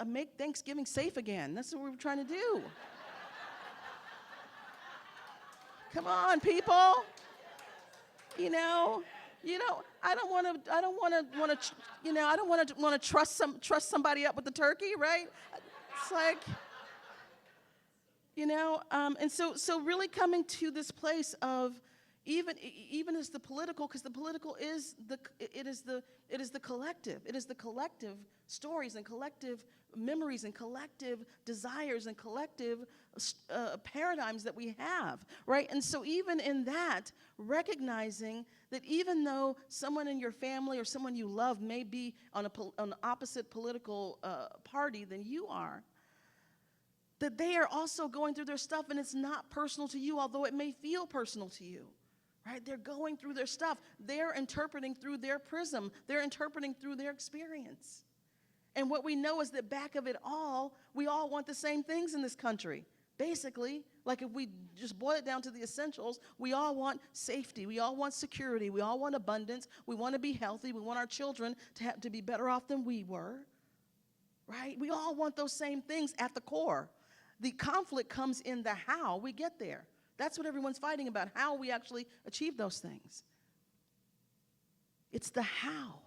make Thanksgiving safe again. That's what we're trying to do. Come on, people. I don't want to trust somebody up with the turkey, right? It's like, and so really coming to this place of, even as the political, because the political is it is the collective. It is the collective stories and collective memories and collective desires and collective paradigms that we have, right? And so even in that, recognizing that even though someone in your family or someone you love may be on an opposite political party than you are, that they are also going through their stuff, and it's not personal to you, although it may feel personal to you. Right? They're going through their stuff. They're interpreting through their prism. They're interpreting through their experience. And what we know is that back of it all, we all want the same things in this country. Basically, like if we just boil it down to the essentials, we all want safety. We all want security. We all want abundance. We want to be healthy. We want our children to be better off than we were. Right? We all want those same things at the core. The conflict comes in the how we get there. That's what everyone's fighting about, how we actually achieve those things. It's the how.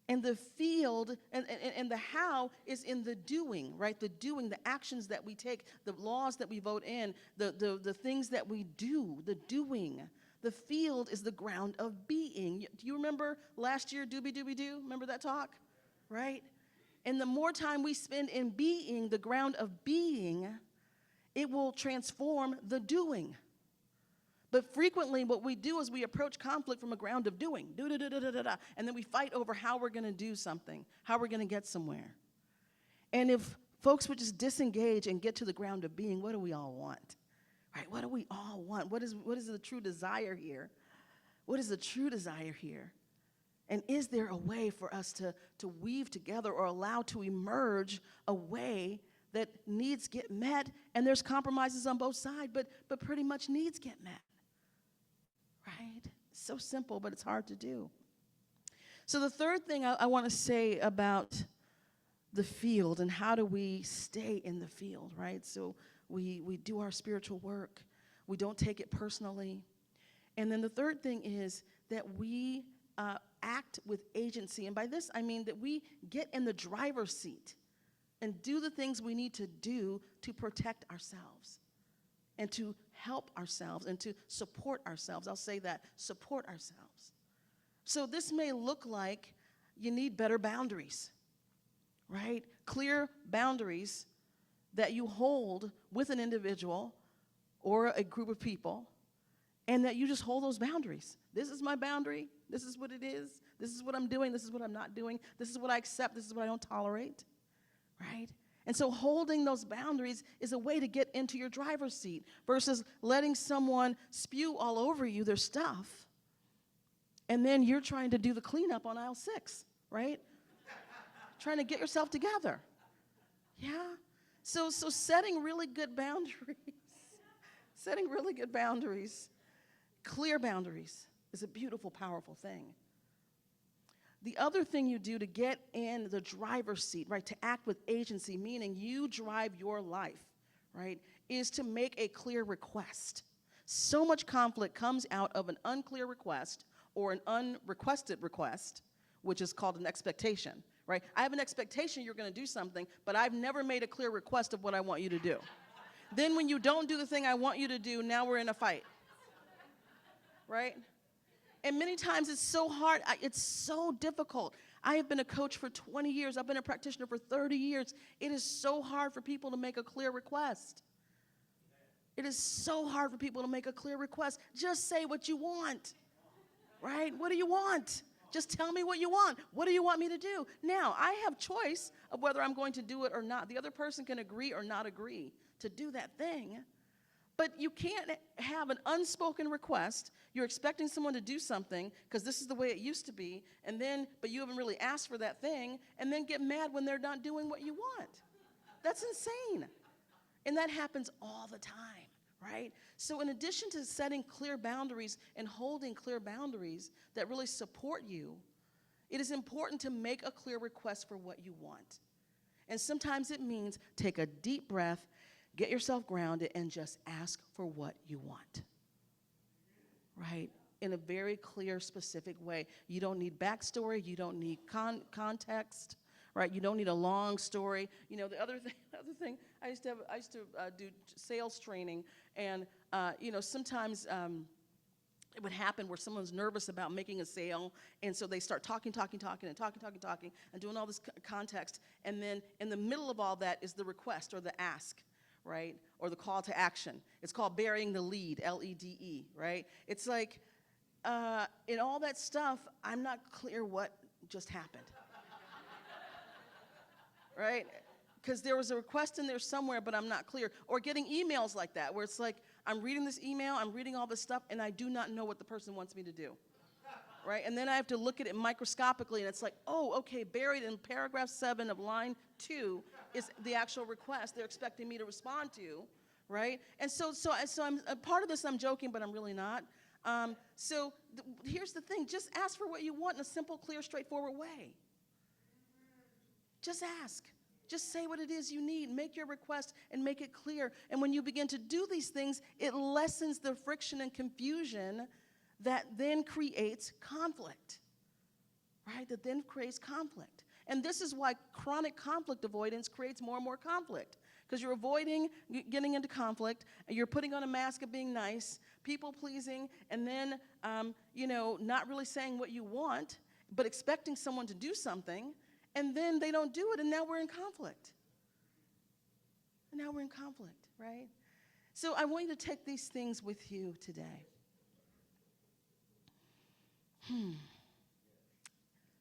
And the field, and the how is in the doing, right? The doing, the actions that we take, the laws that we vote in, the things that we do, the doing. The field is the ground of being. Do you remember last year, Doobie Doobie Doo? Remember that talk? Right? And the more time we spend in being, the ground of being, it will transform the doing. But frequently what we do is we approach conflict from a ground of doing, and then we fight over how we're going to do something, how we're going to get somewhere. And if folks would just disengage and get to the ground of being, what do we all want? Right? What do we all want? What is the true desire here? What is the true desire here? And is there a way for us to weave together or allow to emerge a way that needs get met, and there's compromises on both sides, but pretty much needs get met, right? So simple, but it's hard to do. So the third thing I want to say about the field and how do we stay in the field, right? So we do our spiritual work. We don't take it personally. And then the third thing is that we act with agency. And by this, I mean that we get in the driver's seat and do the things we need to do to protect ourselves and to help ourselves and to support ourselves. I'll say that, support ourselves. So this may look like you need better boundaries, right? Clear boundaries that you hold with an individual or a group of people, and that you just hold those boundaries. This is my boundary. This is what it is. This is what I'm doing. This is what I'm not doing. This is what I accept. This is what I don't tolerate. Right? And so holding those boundaries is a way to get into your driver's seat versus letting someone spew all over you their stuff, and then you're trying to do the cleanup on aisle 6, right? Trying to get yourself together. Yeah? So setting really good boundaries, setting really good boundaries, clear boundaries is a beautiful, powerful thing. The other thing you do to get in the driver's seat, right, to act with agency, meaning you drive your life, right, is to make a clear request. So much conflict comes out of an unclear request or an unrequested request, which is called an expectation, right? I have an expectation you're going to do something, but I've never made a clear request of what I want you to do. Then when you don't do the thing I want you to do, now we're in a fight, right? And many times it's so hard, it's so difficult. I have been a coach for 20 years. I've been a practitioner for 30 years. It is so hard for people to make a clear request. It is so hard for people to make a clear request. Just say what you want, right? What do you want? Just tell me what you want. What do you want me to do? Now, I have choice of whether I'm going to do it or not. The other person can agree or not agree to do that thing. But you can't have an unspoken request. You're expecting someone to do something because this is the way it used to be, but you haven't really asked for that thing, and then get mad when they're not doing what you want. That's insane. And that happens all the time, right? So in addition to setting clear boundaries and holding clear boundaries that really support you, it is important to make a clear request for what you want. And sometimes it means take a deep breath, get yourself grounded, and just ask for what you want, right? In a very clear, specific way. You don't need backstory. You don't need context, right? You don't need a long story. You know, the other thing, I used to do sales training, and, sometimes it would happen where someone's nervous about making a sale, and so they start talking, and doing all this context, and then in the middle of all that is the request or the ask, right? Or the call to action. It's called burying the lead, L-E-D-E, right? It's like, in all that stuff, I'm not clear what just happened. Right? Because there was a request in there somewhere, but I'm not clear. Or getting emails like that, where it's like, I'm reading this email, I'm reading all this stuff, and I do not know what the person wants me to do. Right? And then I have to look at it microscopically, and it's like, oh, okay, buried in paragraph 7 of line 2 is the actual request they're expecting me to respond to, right? And so I'm a part of this. I'm joking, but I'm really not. Here's the thing: just ask for what you want in a simple, clear, straightforward way. Just ask. Just say what it is you need. Make your request and make it clear. And when you begin to do these things, it lessens the friction and confusion that then creates conflict, right? That then creates conflict. And this is why chronic conflict avoidance creates more and more conflict, because you're avoiding getting into conflict, and you're putting on a mask of being nice, people pleasing, and then, not really saying what you want, but expecting someone to do something, and then they don't do it, and now we're in conflict. Right? So I want you to take these things with you today.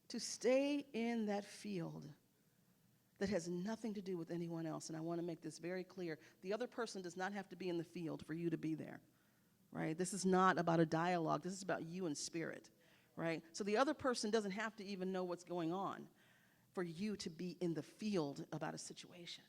To stay in that field that has nothing to do with anyone else, and I want to make this very clear. The other person does not have to be in the field for you to be there, right? This is not about a dialogue. This is about you and spirit, right? So the other person doesn't have to even know what's going on for you to be in the field about a situation.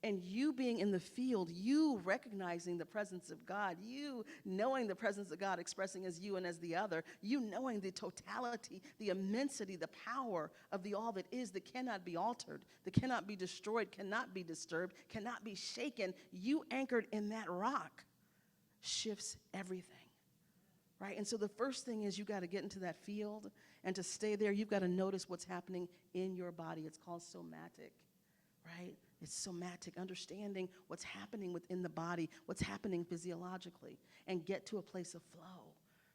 And you being in the field, you recognizing the presence of God, you knowing the presence of God expressing as you and as the other, you knowing the totality, the immensity, the power of the all that is, that cannot be altered, that cannot be destroyed, cannot be disturbed, cannot be shaken, you anchored in that rock shifts everything. Right? And so the first thing is you got to get into that field, and to stay there, you've got to notice what's happening in your body. It's called somatic, right? It's somatic, understanding what's happening within the body, what's happening physiologically, and get to a place of flow,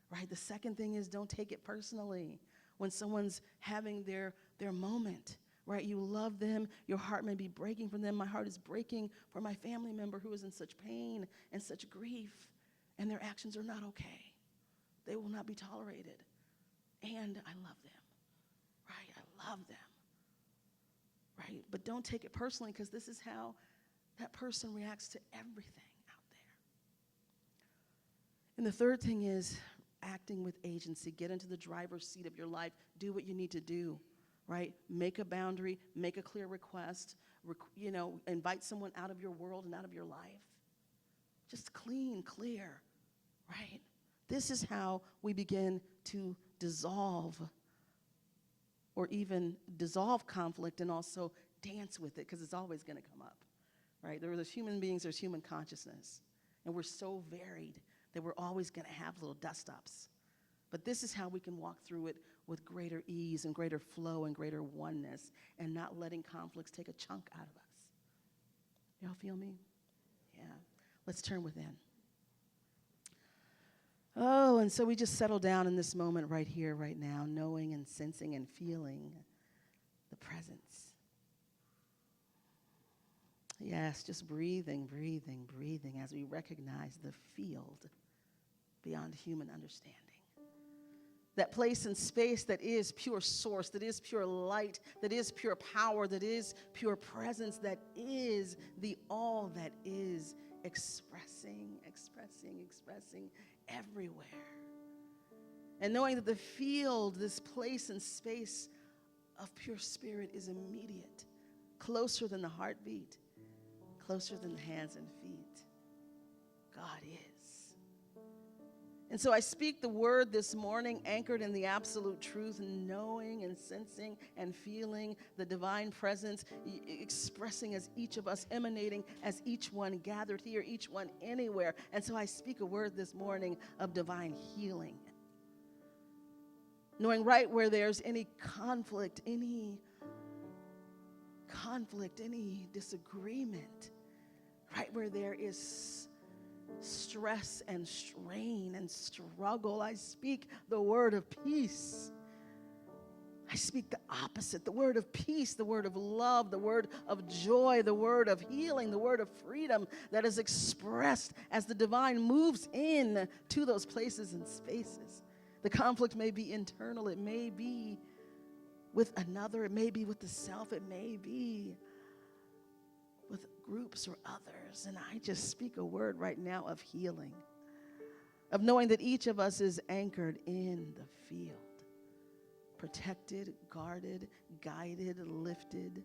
right? The second thing is don't take it personally. When someone's having their moment, right? You love them, your heart may be breaking for them. My heart is breaking for my family member who is in such pain and such grief, and their actions are not okay. They will not be tolerated. And I love them, right? I love them, right? But don't take it personally, because this is how that person reacts to everything out there. And the third thing is acting with agency. Get into the driver's seat of your life. Do what you need to do, right? Make a boundary, make a clear request, invite someone out of your world and out of your life. Just clear, right? This is how we begin to dissolve, or even dissolve conflict, and also dance with it, because it's always going to come up, right? There's human beings, there's human consciousness, and we're so varied that we're always going to have little dust-ups. But this is how we can walk through it with greater ease and greater flow and greater oneness, and not letting conflicts take a chunk out of us. Y'all feel me? Yeah. Let's turn within. Oh, and so we just settle down in this moment right here, right now, knowing and sensing and feeling the presence. Yes, just breathing as we recognize the field beyond human understanding. That place and space that is pure source, that is pure light, that is pure power, that is pure presence, that is the all that is expressing everywhere. And knowing that the field, this place and space of pure spirit, is immediate, closer than the heartbeat, closer than the hands and feet. God is. And so I speak the word this morning, anchored in the absolute truth, knowing and sensing and feeling the divine presence, expressing as each of us, emanating as each one gathered here, each one anywhere. And so I speak a word this morning of divine healing. Knowing right where there's any conflict, any disagreement, right where there is stress and strain and struggle. I speak the word of peace. I speak the opposite, the word of peace, the word of love, the word of joy, the word of healing, the word of freedom that is expressed as the divine moves in to those places and spaces. The conflict may be internal, it may be with another, it may be with the self, it may be with groups or others. And I just speak a word right now of healing, of knowing that each of us is anchored in the field. Protected, guarded, guided, lifted.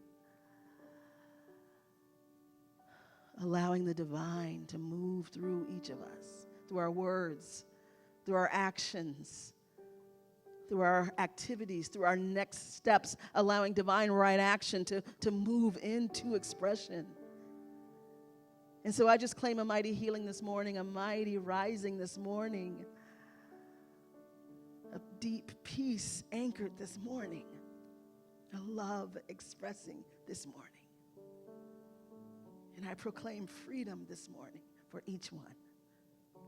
Allowing the divine to move through each of us, through our words, through our actions, through our activities, through our next steps, allowing divine right action to move into expression. And so I just claim a mighty healing this morning, a mighty rising this morning, a deep peace anchored this morning, a love expressing this morning. And I proclaim freedom this morning for each one.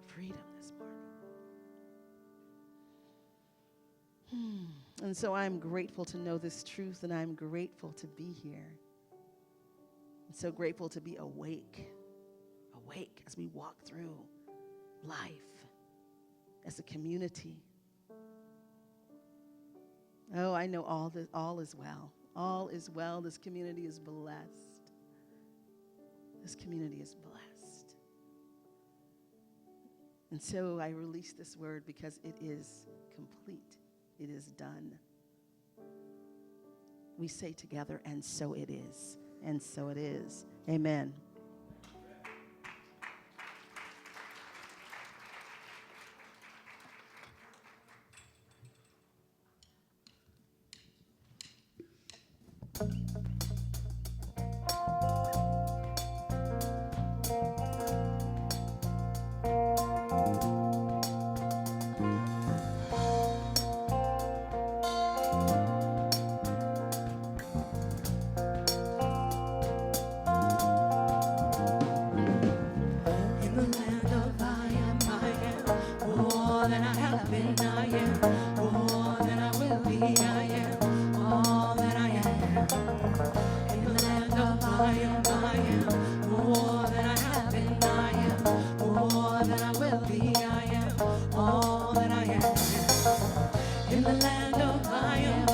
Freedom this morning. And so I'm grateful to know this truth, and I'm grateful to be here. I'm so grateful to be awake as we walk through life as a community. Oh, I know all is well. All is well. This community is blessed. This community is blessed. And so I release this word because it is complete. It is done. We say together, and so it is. And so it is. Amen. In the land of I am more than I have been. I am more than I will be. I am all that I am. In the land of I am more than I have been. I am more than I will be. I am all that I am. In the land of I am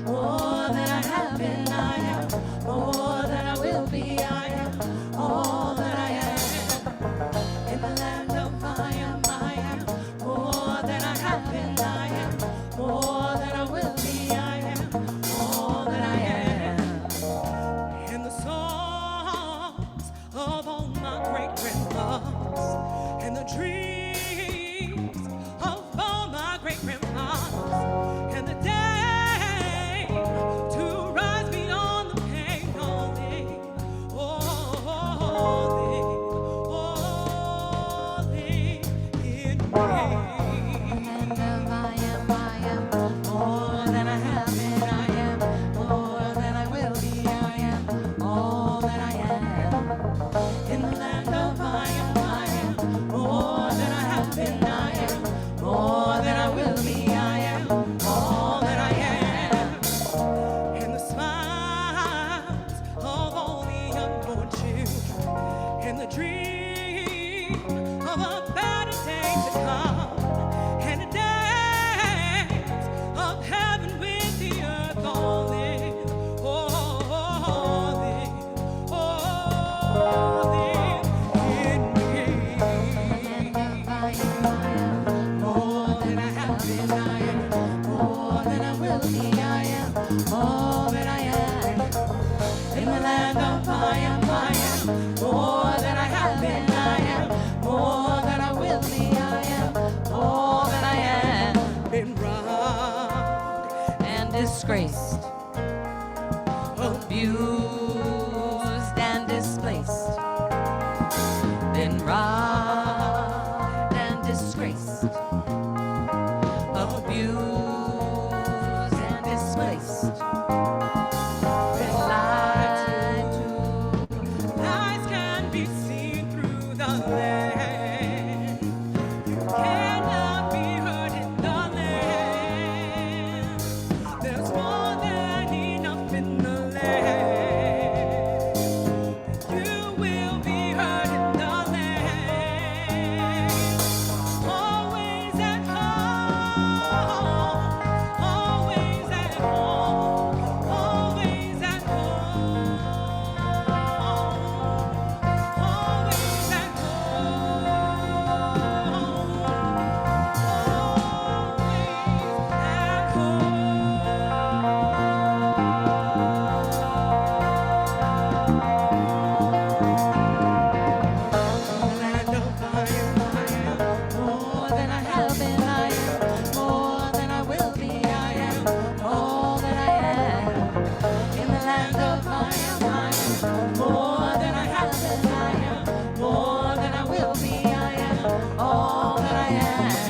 more than I have been. I am more than I will be. I am all that I am. In the land of I am more than I have been. I am more than I will be. I am all that I am. In the songs of all my great grandfathers, and the dreams of all my great grandfathers, and the day to rise beyond the pain, all they, in me. And I am more than I have been. I am more than I will be. I am all that I am. In the land of I am more than I have been. I am more than I will be. I am all that I am. And the smiles of all the unborn children, and the dream of a better day to come, and the days of heaven with the earth all live, in me. I am more than I have been. I am more than I will be. I am all that I am. In the land of I am more than I have been. I am more than I will be. I am all that I am. Been robbed and disgraced, abused and displaced. Been robbed and disgraced, abused and displaced. Been lied to. Lies can be seen through the land.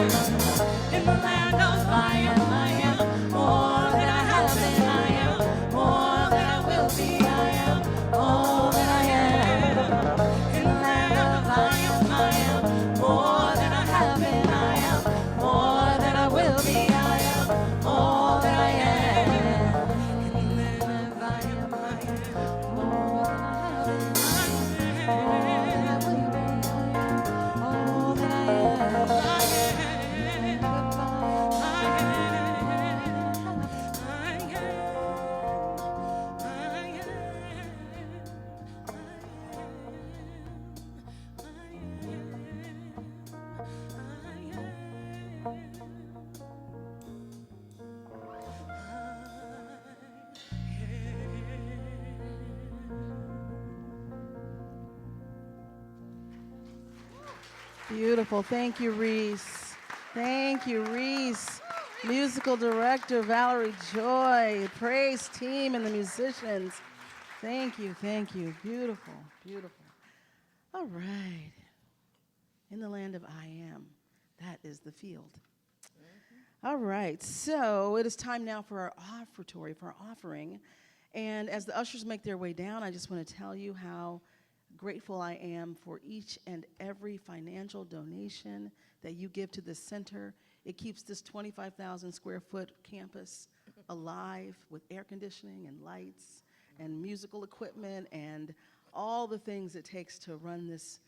In the land of I am more than I have been. I am more than I will be. I am all that I am. In the land of I am more than I have been. I am more than I will be. I am all that I am. In the land of I am more than I have been. More than I will be. All that I am. Beautiful. Thank you, Reese. Thank you, Reese. Musical director Valerie Joy, praise team and the musicians. Thank you, thank you. Beautiful, beautiful. All right. In the land of I am, that is the field. All right, so it is time now for our offertory, for our offering. And as the ushers make their way down, I just want to tell you how grateful I am for each and every financial donation that you give to this center. It keeps this 25,000 square foot campus alive with air conditioning and lights and musical equipment and all the things it takes to run this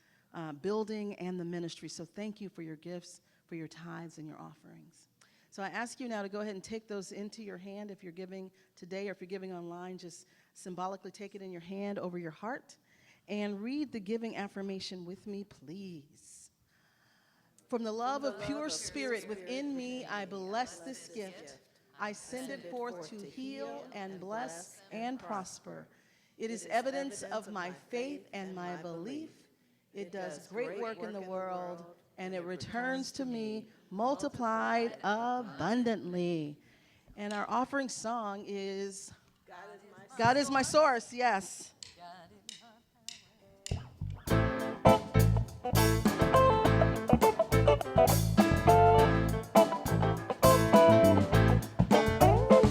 building and the ministry. So thank you for your gifts, for your tithes and your offerings. So I ask you now to go ahead and take those into your hand. If you're giving today or if you're giving online, just symbolically take it in your hand over your heart and read the giving affirmation with me, please. From the love of pure spirit within me, I bless this gift. I send it forth to heal and bless and prosper. It is evidence of my faith and my belief. It does great work in the world, and it returns to me multiplied abundantly. And our offering song is God is my source, yes.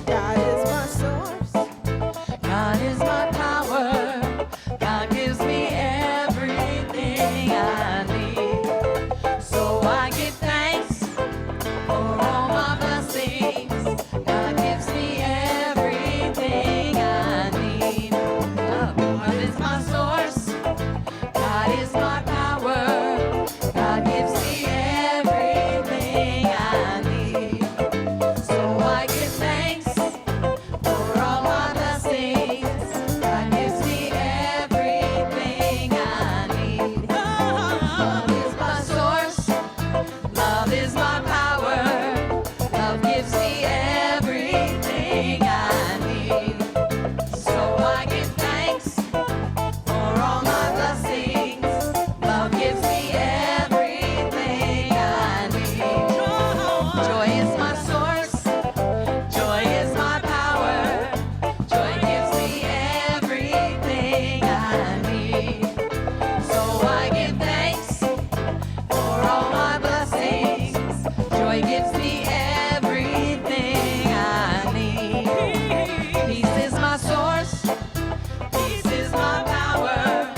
God is my source. God is my power. God gives me everything I need. So I give thanks for all my blessings. God gives me everything I need. God is my source. God is my power. God gives me everything I need. So I give thanks for all my blessings. God gives me everything I need. Love is my source. Love is my power. Love gives me everything I need. So I give thanks for all my blessings. Love gives me everything I need. Joy is my source. Joy is my power. Joy gives me everything I need. So I give thanks for all my blessings. Joy gives me everything I need. Peace is my source. Peace is my power.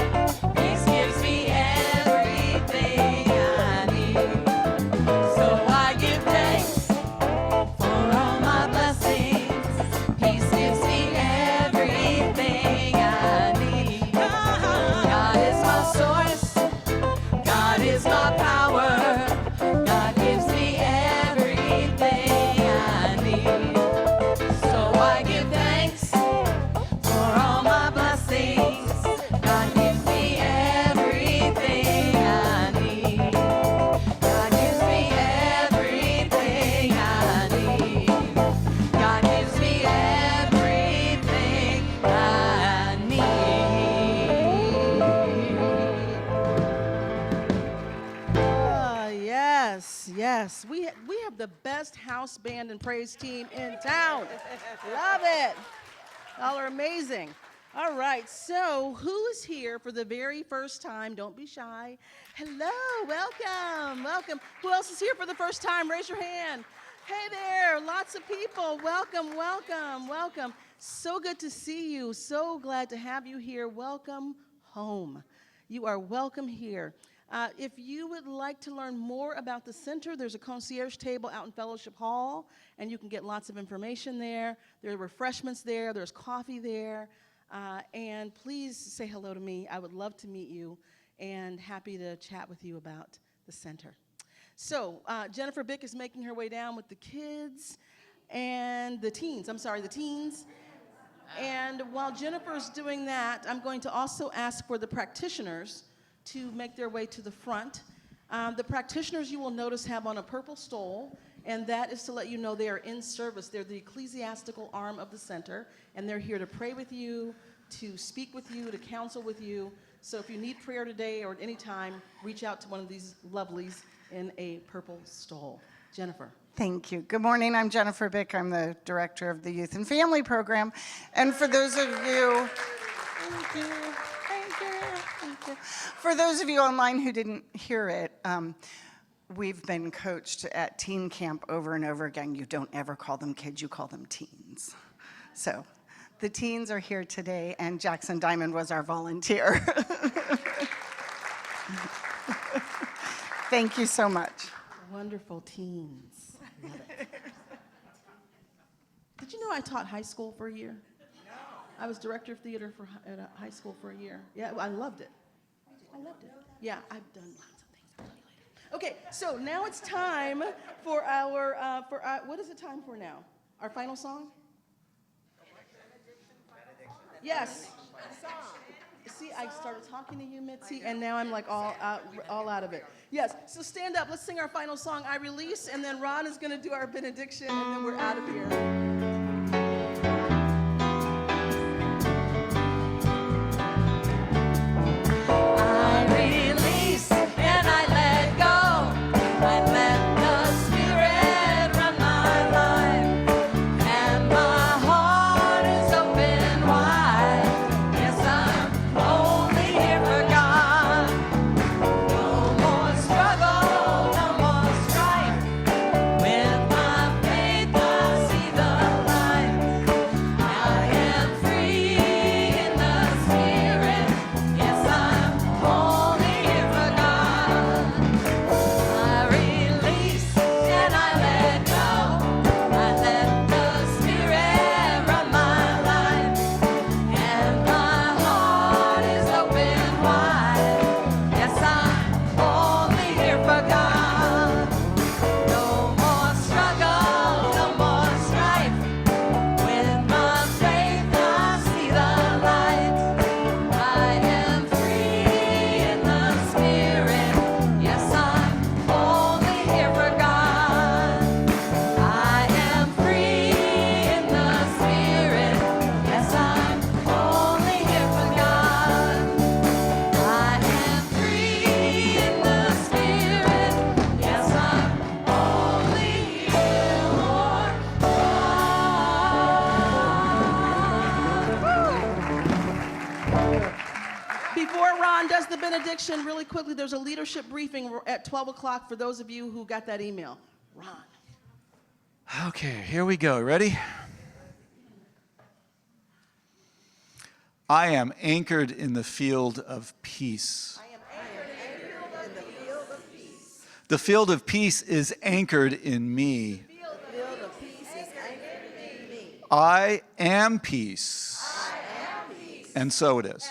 Peace gives me everything I need. So I give thanks for all my blessings. Peace gives me everything I need. God is my source. God is my power. God gives me everything I need. So I give thanks for all my blessings. God gives me everything I need. God gives me everything I need. God gives me everything I need. Yes, yes. We have the best house band and praise team in town. Love it. Y'all are amazing. All right, so who is here for the very first time? Don't be shy. Hello, welcome, welcome. Who else is here for the first time? Raise your hand. Hey there, lots of people. Welcome, welcome, welcome. So good to see you. So glad to have you here. Welcome home. You are welcome here. If you would like to learn more about the center, there's a concierge table out in Fellowship Hall, and you can get lots of information there. There are refreshments there. There's coffee there. And please say hello to me. I would love to meet you and happy to chat with you about the center. So Jennifer Bick is making her way down with the kids and the teens. The teens. And while Jennifer's doing that, I'm going to also ask for the practitioners to make their way to the front. The practitioners, you will notice, have on a purple stole, and that is to let you know they are in service. They're the ecclesiastical arm of the center, and they're here to pray with you, to speak with you, to counsel with you. So if you need prayer today or at any time, reach out to one of these lovelies in a purple stole. Jennifer. Thank you. Good morning. I'm Jennifer Bick. I'm the director of the Youth and Family Program. And for those of you, thank you. For those of you online who didn't hear it, we've been coached at teen camp over and over again. You don't ever call them kids, you call them teens. So the teens are here today, and Jackson Diamond was our volunteer. Thank you so much. Wonderful teens. Love it. Did you know I taught high school for a year? No. I was director of theater at a high school for a year. Yeah, I loved it. I loved it. Yeah, I've done lots of things. I'll tell you later. Okay, so now it's time for our, what is it time for now? Our final song? Yes. See, I started talking to you, Mitzi, and now I'm like all out of it. Yes, so stand up. Let's sing our final song, I Release, and then Ron is going to do our benediction, and then we're out of here. Benediction, really quickly, there's a leadership briefing at 12 o'clock for those of you who got that email. Ron. Okay, here we go. Ready? I am anchored in the field of peace. I am anchored in the field of peace. The field of peace is anchored in me. The field of peace is anchored in me. I am peace. I am peace. And so it is.